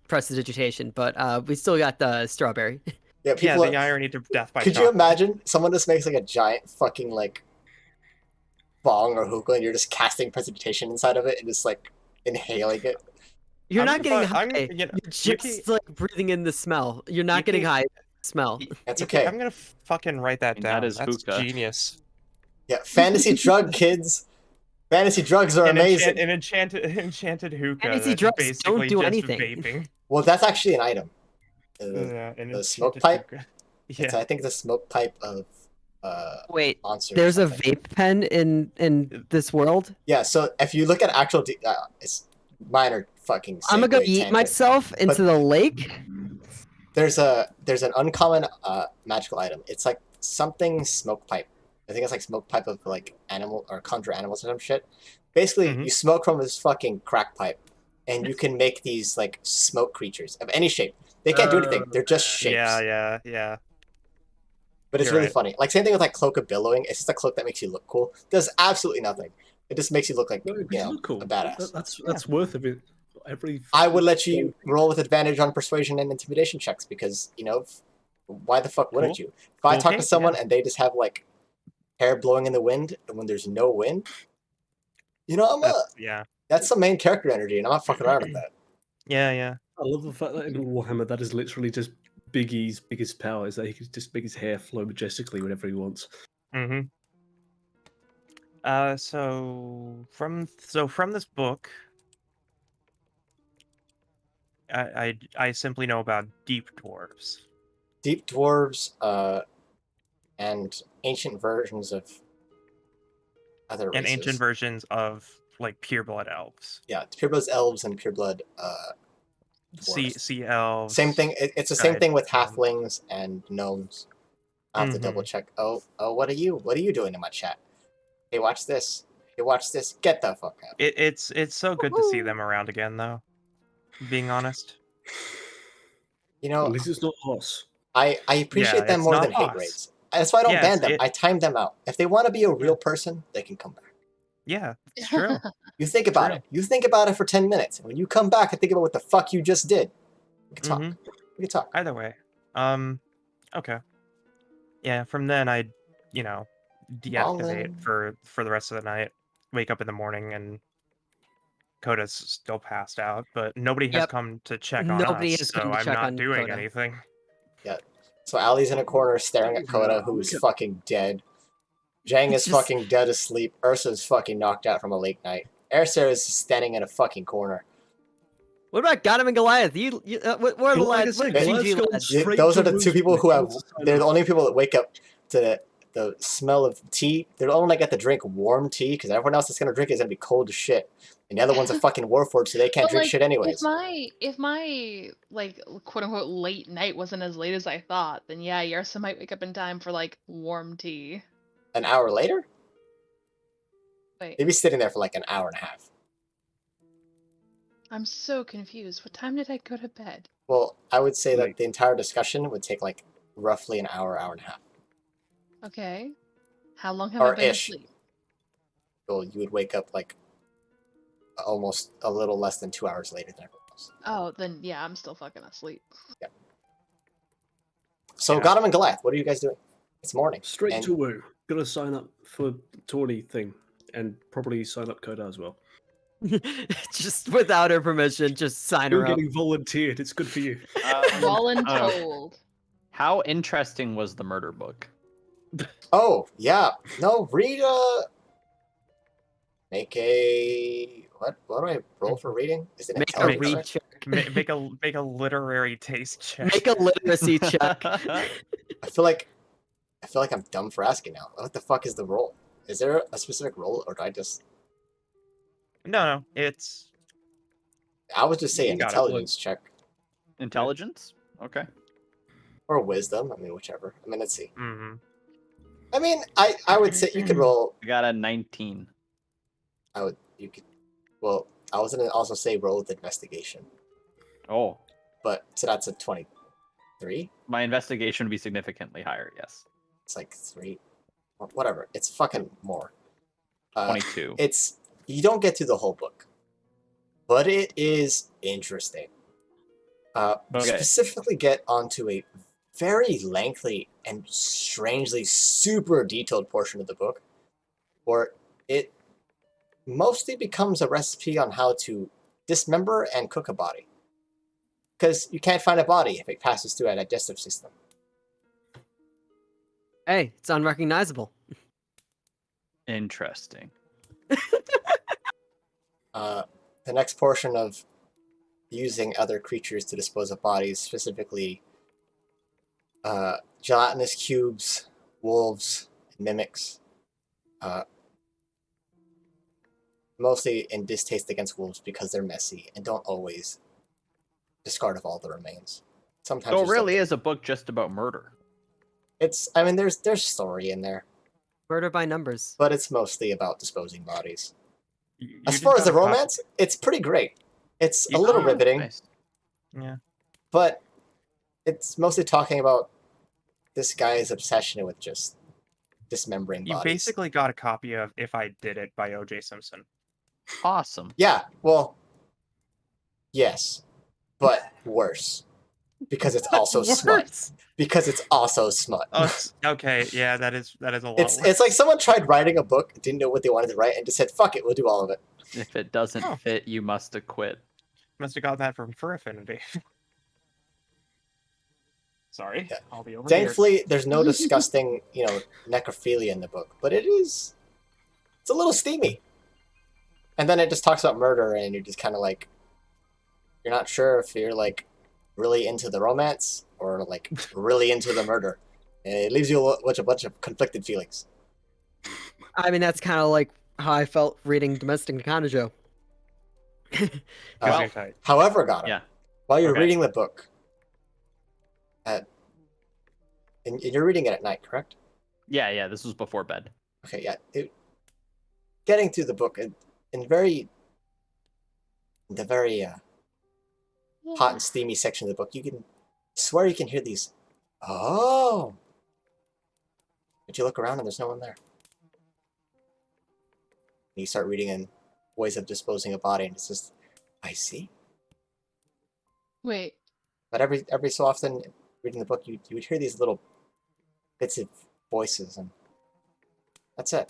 prestidigitation, but we still got the strawberry. Yeah, the irony to death by chocolate. Could you imagine someone just makes like a giant fucking like bong or hookah and you're just casting prestidigitation inside of it and just like inhaling it? You're not getting high. You're just like breathing in the smell. You're not getting high. Smell. That's okay. I'm gonna fucking write that down. That is That's hookah. Genius. Yeah, fantasy drug, kids. Fantasy drugs are amazing. An enchanted hookah. Fantasy drugs don't do anything. Vaping. Well, that's actually an item. The smoke pipe. Yeah. I think the smoke pipe of Wait, monsters. There's a vape pen in this world? Yeah, so if you look at actual it's minor fucking I'm gonna go eat myself into the lake. There's an uncommon magical item. It's like something smoke pipe. I think it's like smoke pipe of like animal or conjure animals or some shit. Basically, you smoke from this fucking crack pipe, and you can make these like smoke creatures of any shape. They can't do anything. They're just shapes. Yeah. But it's really funny. Like same thing with like cloak of billowing. It's just a cloak that makes you look cool. It does absolutely nothing. It just makes you look like cool. A badass. That's worth it. I would let you roll with advantage on persuasion and intimidation checks because why the fuck wouldn't you? If I talk to someone and they just have like hair blowing in the wind and when there's no wind, that's some main character energy, and I'm not fucking around with that. Yeah. I love the fact that in Warhammer that is literally just Biggie's biggest power is that he can just make his hair flow majestically whenever he wants. So from this book, I simply know about deep dwarves. Deep dwarves, and ancient versions of other and races. ancient versions of like pureblood elves. Yeah, pureblood elves and pureblood dwarves. Sea elves. Same thing. It's the same thing with halflings and gnomes. I'll have to double check. Oh, what are you doing in my chat? Hey, watch this. Hey, watch this. Get the fuck out. It's so good to see them around again, though. Being honest. You know, At least it's not us. I appreciate them it's more not than hate us. raids. That's why I don't Yeah, ban them. I time them out. If they want to be a real person, they can come back. Yeah, it's true. You think about True. it. You think about it for 10 minutes. When you come back and think about what the fuck you just did, we can talk. We can talk. Either way. Okay. Yeah, from then I, deactivate for the rest of the night. Wake up in the morning and Coda's still passed out, but nobody has come to check on Nobody us, has so come to I'm check not on doing Coda. anything. Yeah. So Ali's in a corner staring at Coda, who's fucking dead. Jang is fucking dead asleep. Ursa's fucking knocked out from a late night. Airsair is standing in a fucking corner. What about Gotham and Goliath? What are the lads? What GG lads? Those are the two people who have. They're the only people that wake up to the smell of tea. They're the only one that get to drink warm tea because everyone else that's gonna drink is gonna be cold as shit. And the other one's a fucking warforged, so they can't drink shit anyways. If my like quote unquote late night wasn't as late as I thought, then yeah, Yarsa might wake up in time for like warm tea. An hour later? Wait. They'd be sitting there for like an hour and a half. I'm so confused. What time did I go to bed? Well, I would say that the entire discussion would take like roughly an hour, hour and a half. Okay. How long have I been asleep? Well, you would wake up like almost a little less than 2 hours later than everyone else. Oh, then yeah, I'm still fucking asleep. Yeah. So, Gotham and Goliath, what are you guys doing? It's morning. Straight to woo. Gotta sign up for the tourney thing and probably sign up Coda as well. Just without her permission, just sign her You're up. getting volunteered. It's good for you. Voluntold. How interesting was the murder book? Oh, yeah. No, read make a what do I roll for reading? Is it make a read check? Make a literary taste check. Make a literacy check. I feel like I'm dumb for asking now. What the fuck is the roll? Is there a specific roll, or do I just? No, it's. I would just say an intelligence check. Intelligence? Okay. Or wisdom. I mean, whichever. I mean, let's see. Mm-hmm. I mean, I would say you could roll. I got a 19. Well, I was gonna also say roll with investigation. Oh. But so that's a 23. My investigation would be significantly higher. Yes. It's like 3, whatever. It's fucking more. 22. You don't get through the whole book, but it is interesting. Specifically, get onto a very lengthy and strangely super detailed portion of the book, where it mostly becomes a recipe on how to dismember and cook a body. Because you can't find a body if it passes through a digestive system. Hey, it's unrecognizable. Interesting. The next portion of using other creatures to dispose of bodies, specifically gelatinous cubes, wolves, and mimics. Mostly in distaste against wolves because they're messy and don't always discard of all the remains. Sometimes. So it really is a book just about murder. I mean, there's story in there. Murder by numbers. But it's mostly about disposing bodies. As far as the romance, it's pretty great. It's a little riveting. Nice. Yeah. But it's mostly talking about this guy's obsession with just dismembering bodies. You basically got a copy of If I Did It by O.J. Simpson. Awesome. Yeah, well, yes, but worse. Because it's also smut. Because it's also smut. Oh, okay, yeah, that is a lot. It's like someone tried writing a book, didn't know what they wanted to write, and just said, "Fuck it, we'll do all of it." If it doesn't fit, you must acquit. Must have got that from Fur Affinity. Sorry, yeah. I'll be over Thankfully, here. there's no disgusting, necrophilia in the book, but it's a little steamy. And then it just talks about murder, and you're just kind of like, you're not sure if you're like really into the romance or like really into the murder. And it leaves you with a bunch of conflicted feelings. I mean, that's kind of like how I felt reading Domestic Nakanajo. Well, However, got it. yeah. While you're Okay. reading the book, and you're reading it at night, correct? Yeah. This was before bed. Okay, yeah. Getting through the book in the very hot and steamy section of the book, you can swear you can hear these. Oh, but you look around and there's no one there. And you start reading in Ways of Disposing a Body, and it's just, I see. Wait. But every so often, reading the book, you would hear these little bits of voices, and that's it.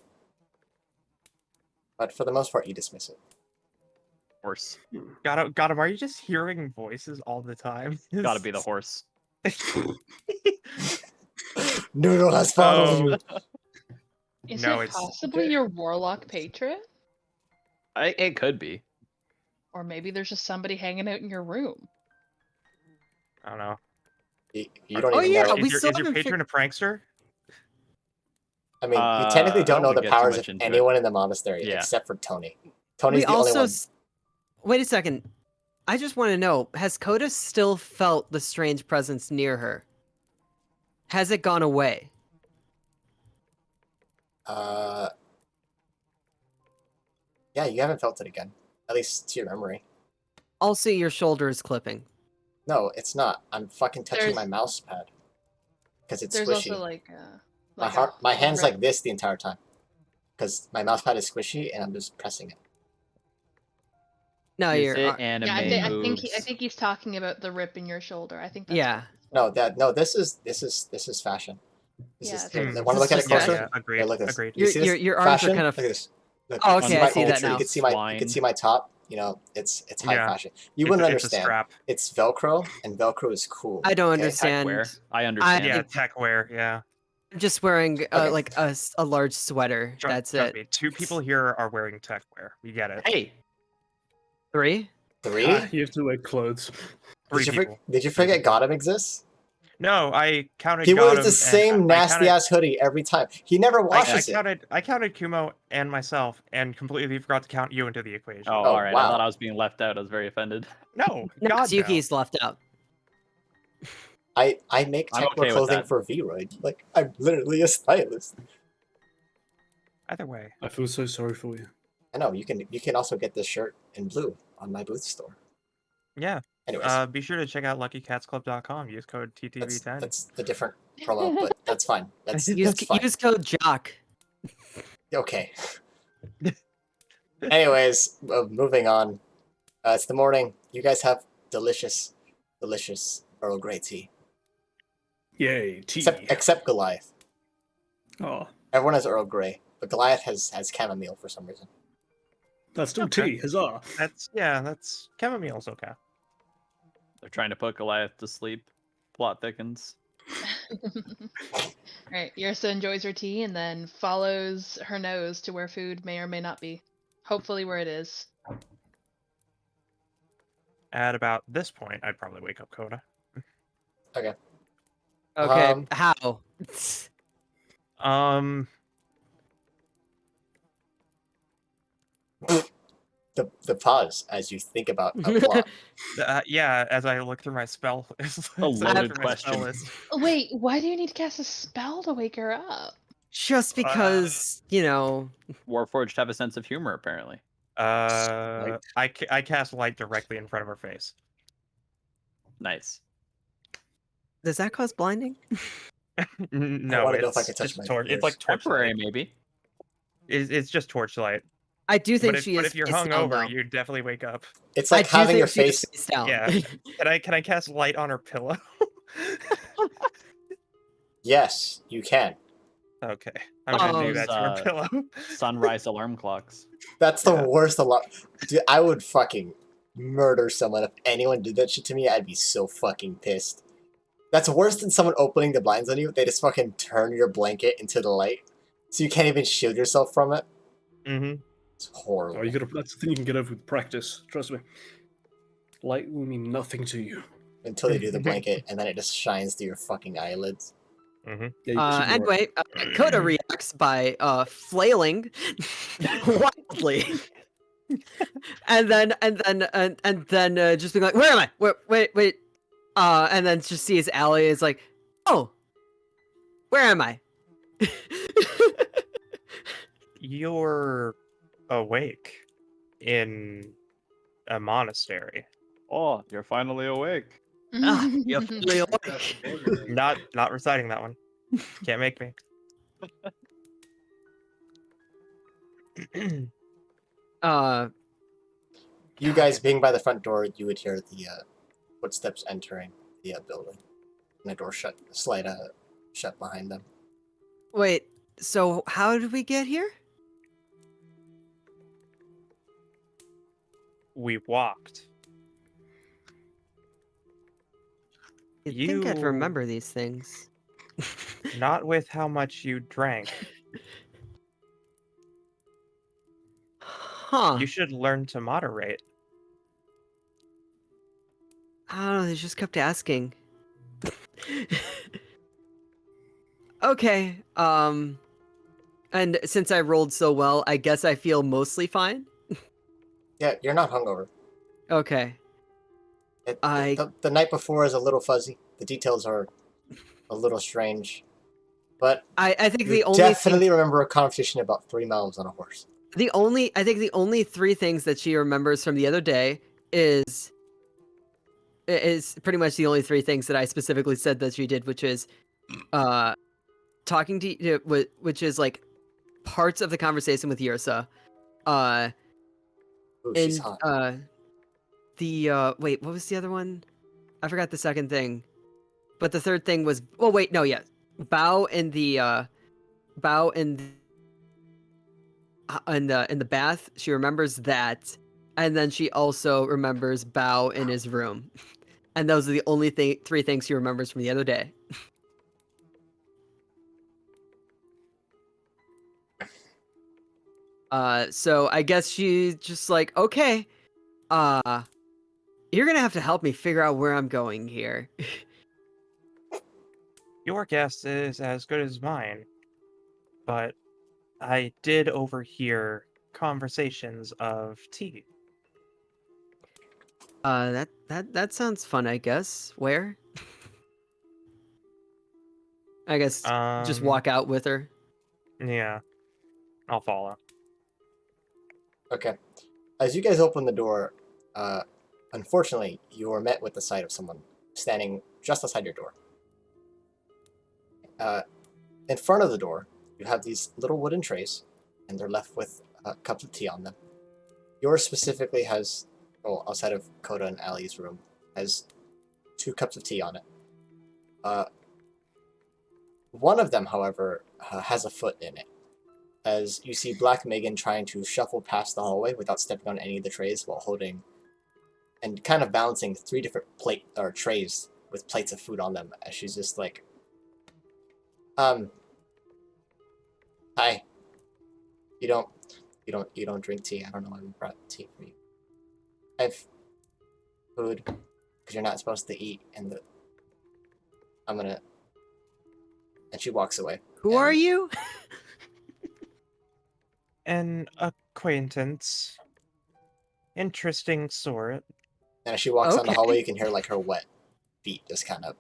But for the most part, you dismiss it. Horse. Got him. Are you just hearing voices all the time? Gotta be the horse. Noodle has followed you. Is No, it it's- possibly your warlock patron? It could be. Or maybe there's just somebody hanging out in your room. I don't know. You don't Oh, even yeah, know. we Is still your haven't patron a prankster? I mean, you technically I don't know wanna the get too powers much of into it. anyone in the monastery Yeah. except for Tony. Tony's We the only also. one. Wait a second. I just want to know: has Coda still felt the strange presence near her? Has it gone away? Yeah, you haven't felt it again, at least to your memory. Also, your shoulder is clipping. No, it's not. I'm fucking touching There's- my mouse pad because it's There's squishy. also like my hand's rip- like this the entire time because my mouse pad is squishy and I'm just pressing it. No, Is you're. it anime Yeah, I think moves? he's talking about the rip in your shoulder. I think that's Yeah. No, this is fashion. This Yeah, is. it's Here, like- want to look at it This is closer? fashion. Agreed. Here, look at this. Agreed. You see this? Your arms Fashion? are kind of. Look at this. Look, Oh, you okay, see I my see that ultra- now. You can see my. You Swine. can see my top. You know, it's high Yeah. fashion. You wouldn't It's a understand. strap. It's Velcro, and Velcro is cool. I don't okay? understand. Techwear. I understand. Yeah, tech wear. Yeah. I'm just wearing Okay. like a large sweater. That's Trust it. me. 2 people here are wearing tech wear. We get it. Hey, 3? 3? You have to wear clothes. 3 people. Did you forget Gotham exists? No, I counted. He wears Gotham the same and I nasty counted- ass hoodie every time. He never washes it. I counted Kumo and myself, and completely forgot to count you into the equation. oh, all right. wow. I thought I was being left out. I was very offended. No, No, God, no. Yuki's left out. I make I'm techwear okay with clothing that. for V-Roid. Like, I'm literally a stylist. Either way. I feel so sorry for you. I know, you can also get this shirt in blue on my booth store. Yeah. Anyways, Be sure to check out luckycatsclub.com. Use code TTV10. that's a different promo, but that's fine. That's Use fine. code JOCK. Okay. Anyways, moving on. It's the morning. You guys have delicious Earl Grey tea. Yay, tea. Except Goliath. Oh, Everyone has Earl Grey, but Goliath has chamomile for some reason. that's still Okay. tea. Huzzah. That's chamomile's okay. They're trying to put Goliath to sleep. Plot thickens. Alright, Yrsa enjoys her tea and then follows her nose to where food may or may not be. Hopefully where it is. At about this point, I'd probably wake up Coda. Okay, Um, how? the pause as you think about a plot. Yeah, as I look through my spell, as I A look loaded through my spell question. list. Wait, why do you need to cast a spell to wake her up? Just because, Warforged have a sense of humor, apparently. I cast light directly in front of her face. Nice. does that cause blinding? No, wanna know it's if I can touch just my torch. It's fingers. like Temporary, torchlight. maybe. It's just torchlight. I do think But she is. if you're face down, hungover, though. you definitely wake up. It's I like do having think your she is face. face down. Yeah. Can I cast light on her pillow? Yes, you can. Okay, I'm gonna do Those, that to her pillow. Sunrise alarm clocks. That's the Yeah. worst alarm. Dude, I would fucking murder someone if anyone did that shit to me. I'd be so fucking pissed. That's worse than someone opening the blinds on you. They just fucking turn your blanket into the light, so you can't even shield yourself from it. Mm-hmm. It's horrible. Oh, that's the thing you can get over with practice. Trust me. Light will mean nothing to you. Until they do the blanket, and then it just shines through your fucking eyelids. Yeah, Anyway, Coda reacts by flailing wildly, and then just being like, "Where am I? Wait!" And then just sees Allie is like, "Oh, where am I?" You're awake in a monastery. Oh, you're finally awake. You're fully awake. Not reciting that one. Can't make me. You guys being by the front door, you would hear the footsteps entering the building, and the door slide shut behind them. Wait, so how did we get here? We walked. You'd think I'd remember these things. Not with how much you drank. Huh. You should learn to moderate. I don't know, they just kept asking. Okay, and since I rolled so well, I guess I feel mostly fine? Yeah, you're not hungover. Okay. The night before is a little fuzzy. The details are a little strange. But I think you the only definitely remember a conversation about 3 miles on a horse. I think the only 3 things that she remembers from the other day is pretty much the only 3 things that I specifically said that she did, which is talking to which is like parts of the conversation with Yrsa. Ooh, she's hot. Wait, what was the other one? I forgot the second thing. But the third thing was bow in the in the bath. She remembers that, and then she also remembers bow in his room. And those are the only 3 things she remembers from the other day. So I guess she's just like, okay, you're gonna have to help me figure out where I'm going here. Your guess is as good as mine. But I did overhear conversations of tea. That sounds fun, I guess. Where? I guess just walk out with her. Yeah. I'll follow. Okay. As you guys open the door, unfortunately, you are met with the sight of someone standing just outside your door. In front of the door, you have these little wooden trays, and they're left with cups of tea on them. Yours specifically has, well, outside of Coda and Allie's room, has 2 cups of tea on it. One of them, however, has a foot in it, as you see Black Megan trying to shuffle past the hallway without stepping on any of the trays while holding and kind of balancing 3 different trays with plates of food on them, as she's just like, hi. You don't drink tea. I don't know why we brought tea for you. I've food because you're not supposed to eat and and she walks away. Who are you? An acquaintance. Interesting sort. And as she walks down the Okay. hallway, you can hear like her wet feet just kind of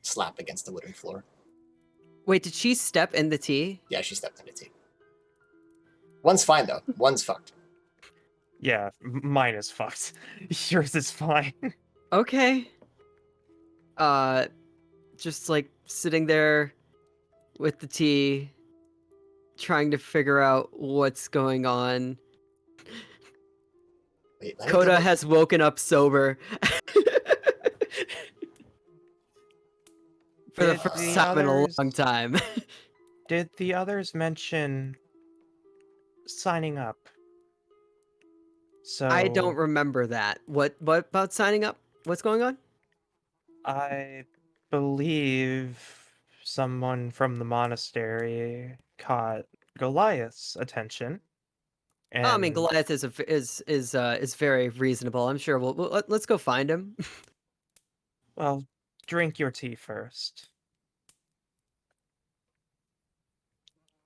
slap against the wooden floor. Wait, did she step in the tea? Yeah, she stepped in the tea. One's fine though. One's fucked. Yeah, mine is fucked. Yours is fine. Okay. Just like sitting there with the tea, trying to figure out what's going on. Wait, Coda has woken up sober. For the first time in a long time. Did the others mention signing up? So I don't remember that. What about signing up? What's going on? I believe someone from the monastery caught Goliath's attention. And I mean, Goliath is very reasonable. I'm sure let's go find him. Well, drink your tea first.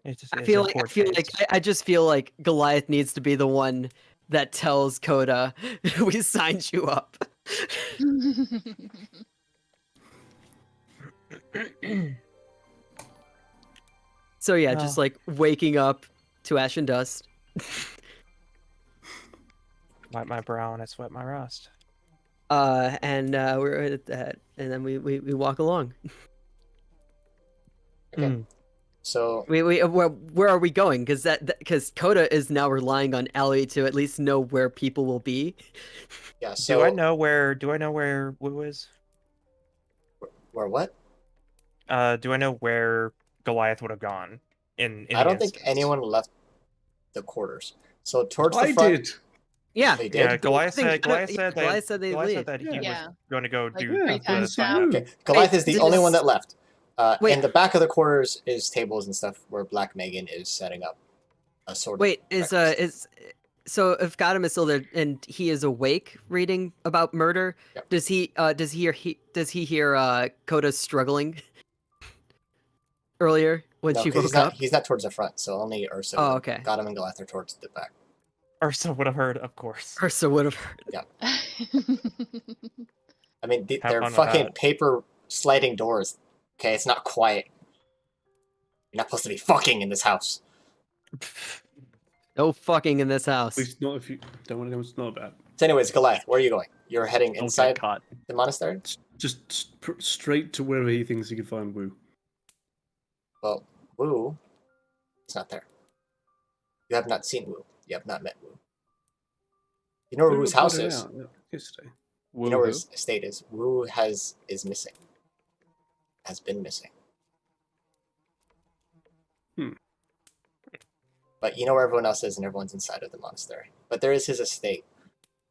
I just feel like Goliath needs to be the one that tells Coda, we signed you up. So yeah, just like waking up to ash and dust. Wipe my brow and I sweat my rust. And we're at that, and then we walk along. Okay. So where are we going? Because Coda is now relying on Ellie to at least know where people will be. Yeah. So do I know where Wu is? Where what? Do I know where Goliath would have gone? I don't think anyone left the quarters. So towards the front. Did. Yeah, they did. Yeah, Goliath said that they leave. that he Yeah. was going to go Like, do three times sign now. up. Okay, Goliath is the only one that left. Wait. In the back of the quarters is tables and stuff where Black Megan is setting up a sort of. Wait, breakfast. so if Gotham is still there and he is awake reading about murder, Yep. does he hear Coda struggling earlier when No, she 'cause woke up? he's not towards the front, so only Ursa. Oh, okay. Gotham and Goliath are towards the back. Ursa would have heard, of course. Ursa would have heard. Yeah. I mean, Have they're fun with fucking that. paper sliding doors. Okay, it's not quiet. You're not supposed to be fucking in this house. No fucking in this house. At least not if you don't want anyone to know about it. So, anyways, Goliath, where are you going? You're heading Don't get inside caught. the monastery? Just straight to wherever he thinks he can find Wu. Well, Wu, it's not there. You have not seen Wu. You have not met Wu. You know where Wu's house is. Yesterday. You know where his estate is. Wu is missing. Has been missing. But you know where everyone else is, and everyone's inside of the monastery. But there is his estate.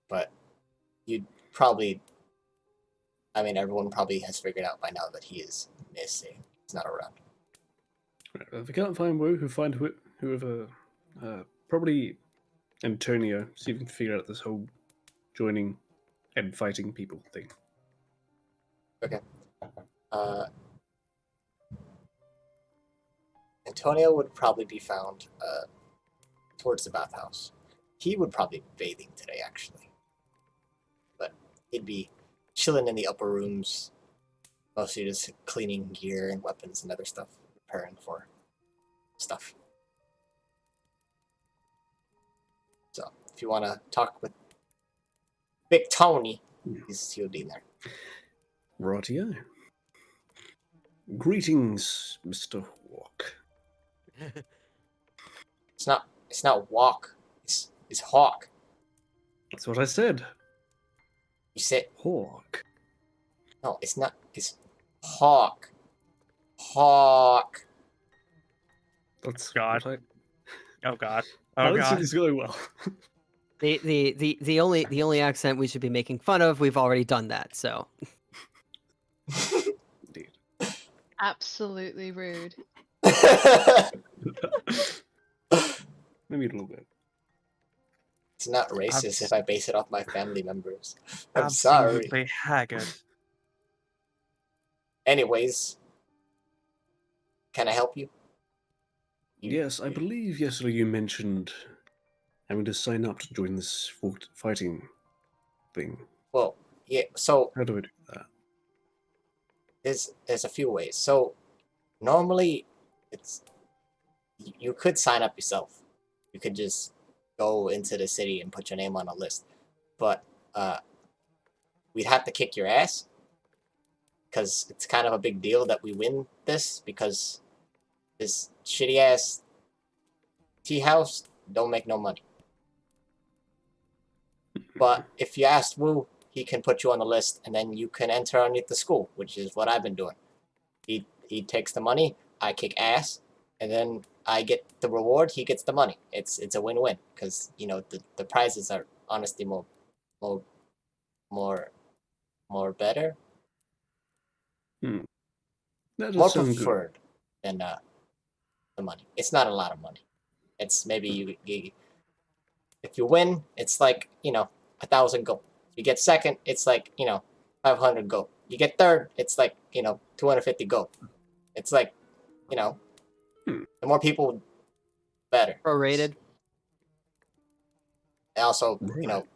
But you'd probably... I mean, everyone probably has figured out by now that he is missing. He's not around. Right, if we can't find Wu, who find whoever... probably Antonio. See if we can figure out this whole joining and fighting people thing. Okay. Antonio would probably be found towards the bathhouse. He would probably be bathing today, actually. But he'd be chilling in the upper rooms, mostly just cleaning gear and weapons and other stuff, preparing for stuff. So, if you want to talk with Big Tony, he'll be there. Rightio. Greetings, Mr. Hawk. It's not walk. It's hawk. That's what I said. You said Hawk. no. It's not. It's hawk. Hawk. That's God. what Oh god. I Oh don't think god. it's going well. The only accent we should be making fun of, we've already done that, so. Indeed. Absolutely rude. Maybe a little bit. It's not racist if I base it off my family members. I'm sorry. Absolutely haggard. Anyways, can I help you? Yes, I believe yesterday you mentioned having to sign up to join this fighting thing. Well, yeah. So How do I do that? there's a few ways. So normally, you could sign up yourself. You could just go into the city and put your name on a list, but we'd have to kick your ass because it's kind of a big deal that we win this because this shitty ass tea house don't make no money. But if you asked Wu, he can put you on the list, and then you can enter underneath the school, which is what I've been doing. He takes the money, I kick ass, and then I get the reward. He gets the money. It's a win-win because you know the prizes are honestly more better, That more does sound good. preferred than the money. It's not a lot of money. It's maybe you if you win, it's like 1,000 gold. If you get second, it's like 500 gold. You get third, it's like 250 gold. It's like The more people, better. Prorated. And also, Right. you know,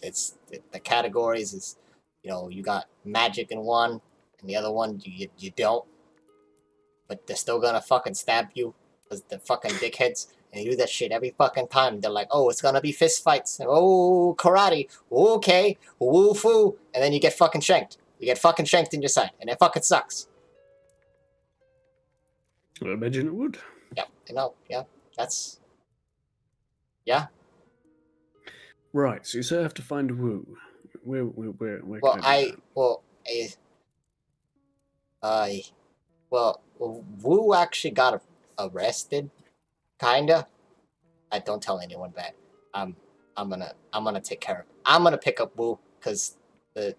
it's the categories is, you know, you got magic in one, and the other one you don't. But they're still gonna fucking stab you because they're fucking dickheads. And they do that shit every fucking time. They're like, oh, it's gonna be fist fights. Oh, karate. Okay. Woo foo. And then you get fucking shanked. You get fucking shanked in your side. And it fucking sucks. I imagine it would. Yeah. You know, yeah. That's. Yeah. Right, so you say I have to find Wu. Where Well, can I do that? Well, Wu actually got arrested. Kinda. I don't tell anyone that. I'm gonna take care of it. I'm gonna pick up Wu because I'm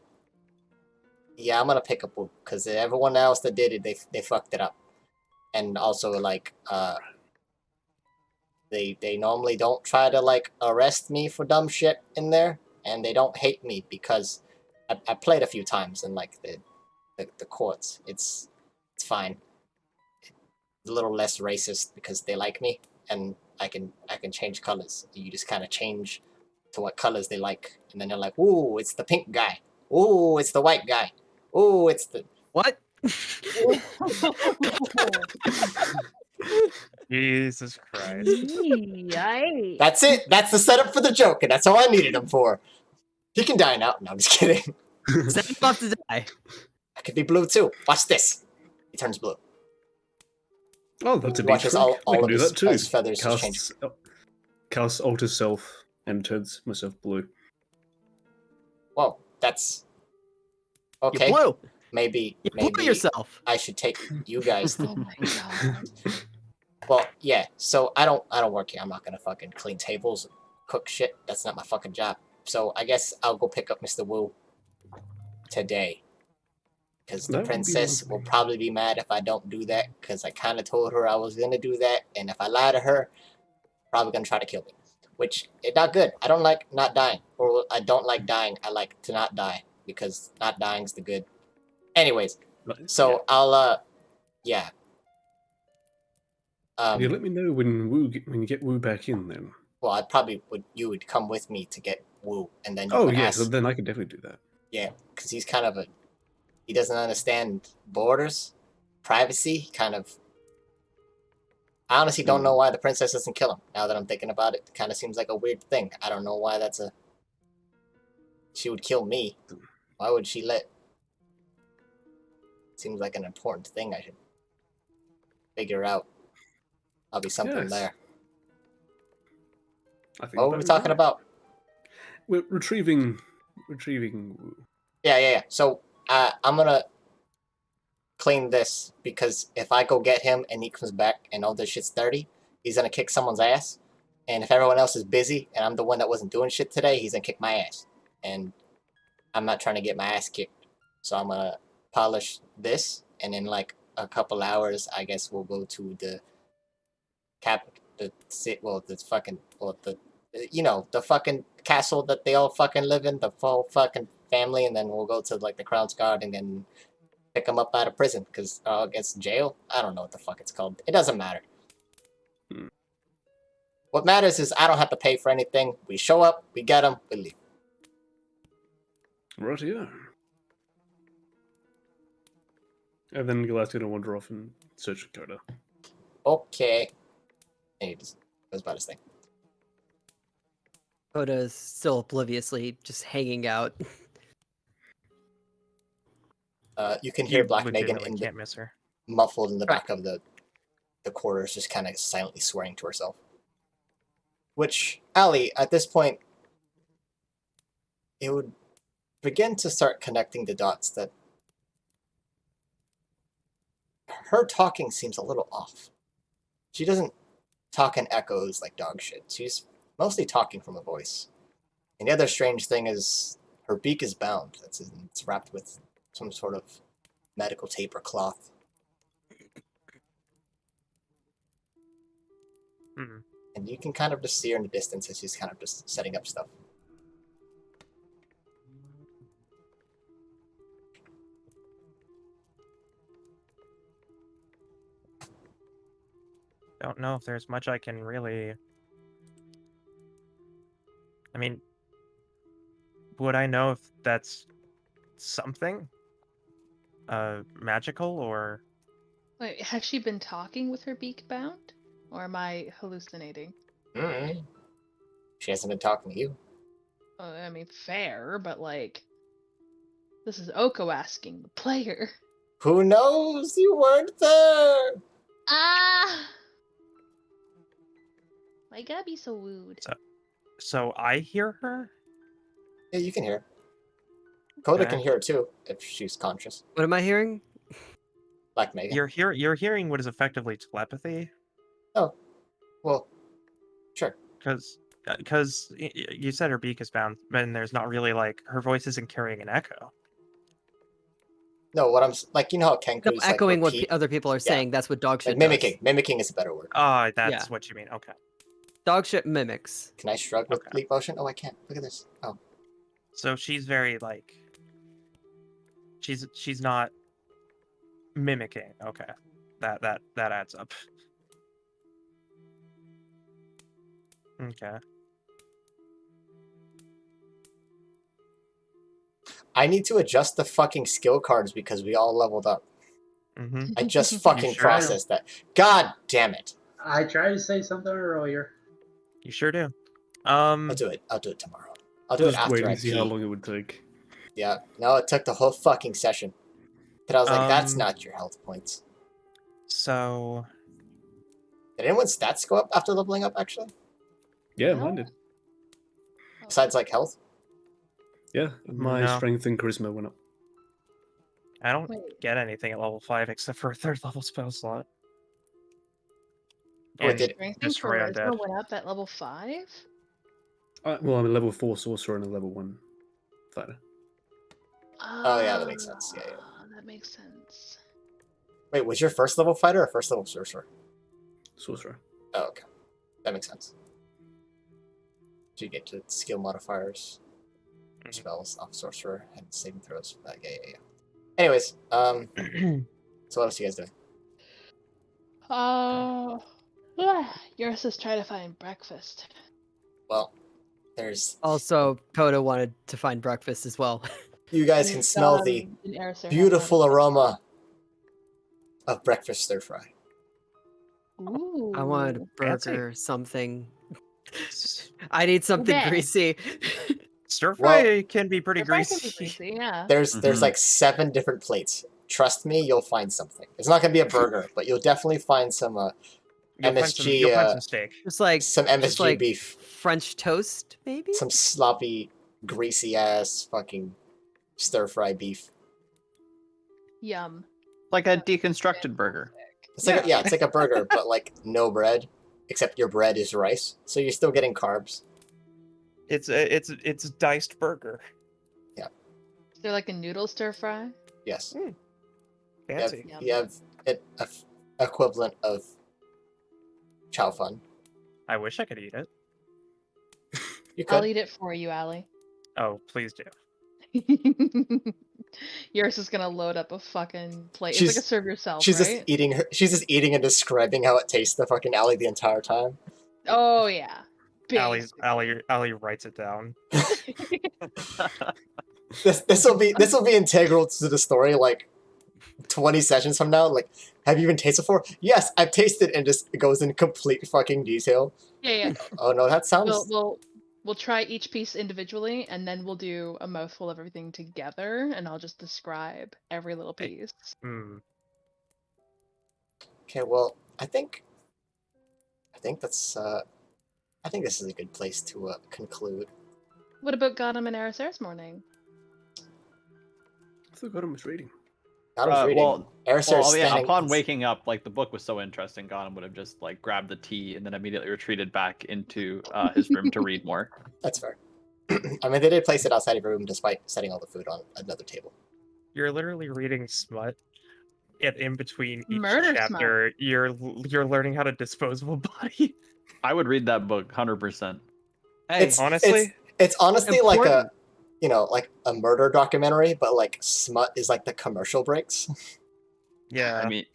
gonna pick up Wu because everyone else that did it, they fucked it up. And also like they normally don't try to like arrest me for dumb shit in there, and they don't hate me because I played a few times in like the courts. It's fine. It's a little less racist because they like me, and I can change colors. You just kind of change to what colors they like, and then they're like, "Ooh, it's the pink guy. Ooh, it's the white guy. Ooh, it's the What? Jesus Christ. Yikes. That's it. That's the setup for the joke, and that's all I needed him for. He can die now. No, I'm just kidding. Send him off to die. I could be blue too. Watch this. He turns blue. Oh, that's a He neat watches trick. all I can of do that too. his feathers just change. Casts alter self and turns myself blue. Whoa, that's You okay. blew. Maybe You blew yourself. I should take you guys to Oh my god. Well, yeah. So I don't work here. I'm not gonna fucking clean tables, and cook shit. That's not my fucking job. So I guess I'll go pick up Mr. Wu today. Because the That would be princess will lovely. probably be mad if I don't do that. Because I kind of told her I was gonna do that, and if I lie to her, probably gonna try to kill me. Which it's not good. I don't like not dying, or I don't like dying. I like to not die because not dying's the good. Anyways, so I'll yeah. Can you let me know when you get Wu back in then? Well, I probably would. You would come with me to get Wu, and then you Oh would yeah, ask. so then I could definitely do that. Yeah, because he's kind of he doesn't understand borders, privacy. I honestly don't know why the princess doesn't kill him. Now that I'm thinking about it, kind of seems like a weird thing. I don't know why she would kill me. Why would she let? Seems like an important thing I should figure out. I'll be something Yes. there. I think What were we talking about? We're retrieving Wu. Yeah. So I'm gonna clean this because if I go get him and he comes back and all this shit's dirty, he's gonna kick someone's ass. And if everyone else is busy and I'm the one that wasn't doing shit today, he's gonna kick my ass. And I'm not trying to get my ass kicked. So I'm gonna polish this, and in like a couple hours, I guess we'll go to the the fucking castle that they all fucking live in, the full fucking family, and then we'll go to like the Crown's Guard and then pick them up out of prison because I guess jail. I don't know what the fuck it's called. It doesn't matter. What matters is I don't have to pay for anything. We show up, we get them, we leave. Right here. And then Goliath's gonna wander off and search Dakota. Okay. And he just goes about his thing. Coda's still obliviously just hanging out. You can hear Black Megan legitimately can't miss her. muffled in the back of the quarters, just kind of silently swearing to herself. Which, Allie, at this point, it would begin to start connecting the dots that her talking seems a little off. She doesn't talk in echoes like dog shit. She's mostly talking from a voice. And the other strange thing is her beak is bound. It's wrapped with some sort of medical tape or cloth. Mm. And you can kind of just see her in the distance as she's kind of just setting up stuff. don't know if there's much I can really... I mean, would I know if that's something? Magical, or... Wait, has she been talking with her beak bound? Or am I hallucinating? Mm-hmm. She hasn't been talking to you. I mean, fair, but like, this is Oko asking the player. Who knows? You weren't there! Ah! Why gotta be so rude? So I hear her? Yeah, you can hear. Coda Okay. can hear it too, if she's conscious. What am I hearing? Like Megan. You're hearing what is effectively telepathy? Oh. Well, sure. Because you said her beak is bound, and there's not really, like, her voice isn't carrying an echo. No, what I'm... Like, you know how No, Kenku's, like, echoing what repeat... other people are saying. That's what dog shit Like, mimicking. does. Mimicking is a better word. Oh, that's Yeah. what you mean. Okay. Dog shit mimics. Can I shrug with Okay. leap motion? Oh, I can't. Look at this. Oh. So she's very, like... She's not mimicking. Okay. That adds up. Okay. I need to adjust the fucking skill cards because we all leveled up. Mm-hmm. I just fucking sure? processed that. God damn it. I tried to say something earlier. You sure do. I'll do it. I'll do it tomorrow. I'll do it Just after waiting I to see how pee. long it would take. Yeah. No, it took the whole fucking session. But I was like, that's not your health points. So... Did anyone's stats go up after leveling up, actually? Yeah, No? mine did. Besides, like, health? Yeah, my No. strength and charisma went up. I don't Wait. get anything at level 5 except for a 3rd level spell slot. Wait, And did- Strength and destroy charisma undead. went up at level 5? Well, I'm a level 4 sorcerer and a level 1 fighter. Oh, yeah, that makes sense. Yeah, yeah. That makes sense. Wait, was your first level fighter or first level sorcerer? Sorcerer. Oh, okay. That makes sense. So you get to skill modifiers, spells off sorcerer, and saving throws. Yeah. Anyways, so what else are you guys doing? Yours is trying to find breakfast. Well, there's... Also, Coda wanted to find breakfast as well. You guys can smell the beautiful aroma of breakfast stir fry. Ooh. I wanted a Fancy. burger, something. I need something bad. greasy. Stir fry Well, can be pretty Stir-fry can be greasy. greasy, yeah. There's Mhm. like 7 different plates. Trust me, you'll find something. It's not gonna be a burger, but you'll definitely find some You'll MSG, find some steak. Just like some MSG beef, French toast, maybe. some sloppy, greasy ass fucking stir fry beef. Yum. Like a deconstructed burger. It's like it's like a burger, but like no bread, except your bread is rice, so you're still getting carbs. It's diced burger. Is there like a noodle stir fry? Yes, Fancy. you have an equivalent of chow fun. I wish I could eat it. You could. I'll eat it for you, Allie. Oh, please do. Yours is gonna load up a fucking plate. It's She's- like a serve yourself, She's right? just eating. She's just eating and describing how it tastes to fucking Allie the entire time. Oh yeah. Big. Allie writes it down. This will be integral to the story. Like 20 sessions from now, like, have you even tasted before? Yes, I've tasted, and just goes in complete fucking detail. Yeah. Oh no, that sounds. We'll try each piece individually, and then we'll do a mouthful of everything together, and I'll just describe every little piece. Hmm. Okay, well, I think that's. I think this is a good place to conclude. What about Gotham and Erisairs morning? I thought Gotham was reading. God was reading. Erisir's standing- upon waking up, like the book was so interesting, Gotham would have just like grabbed the tea and then immediately retreated back into his room to read more. That's fair. I mean, they did place it outside of your room despite setting all the food on another table. You're literally reading smut. And in between each Murder chapter, you're learning how to dispose of a body. I would read that book 100%. Hey, Honestly, It's honestly like Important. like a murder documentary, but like smut is like the commercial breaks. yeah. I mean,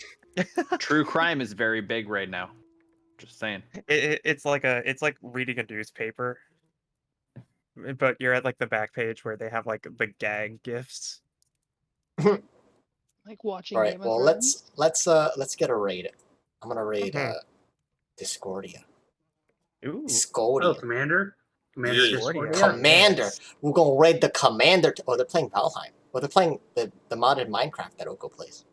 true crime is very big right now. Just saying. It's like reading a newspaper, but you're at like the back page where they have like the gag gifs. Like watching All right. Game of Well, Thrones. let's get a raid. I'm gonna raid Mhm. Discordia. Ooh, Oh, Discordia. Commander. Commander Yeah. Discordia. Commander. yes. We're gonna raid the Commander. Oh, they're playing Valheim. Well, they're playing the modded Minecraft that Oko plays.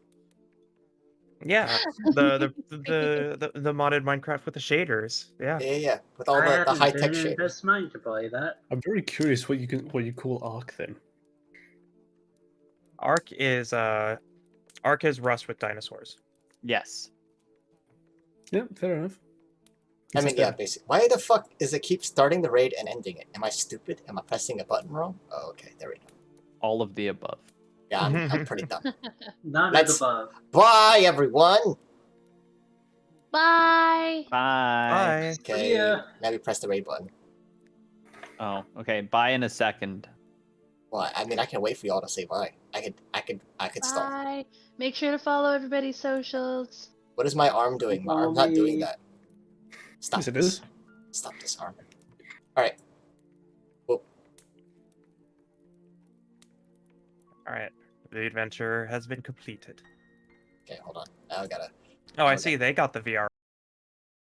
Yeah, the modded Minecraft with the shaders. Yeah. Yeah. With all I the haven't high been tech in shaders. this mind to play that. I'm very curious what you call Arc then. Ark is Rust with dinosaurs. Yes. Yeah, fair enough. I It's mean, just yeah, that basically. Why the fuck is it keep starting the raid and ending it? Am I stupid? Am I pressing a button wrong? Oh, okay, there we go. All of the above. Yeah, I'm pretty dumb. None Let's- of the above. Bye, everyone. Bye. Bye. Bye. Okay, Yeah. now we press the raid button. Oh, okay. Bye in a second. Well, I mean, I can wait for y'all to say bye. I could start. Bye. Make sure to follow everybody's socials. What is my arm doing? My arm's not doing that. Stop Yes, it this. is. Stop this arm. All right. Whoop. All right, the adventure has been completed. Okay, hold on. Now I gotta. Oh, I see. They got the VR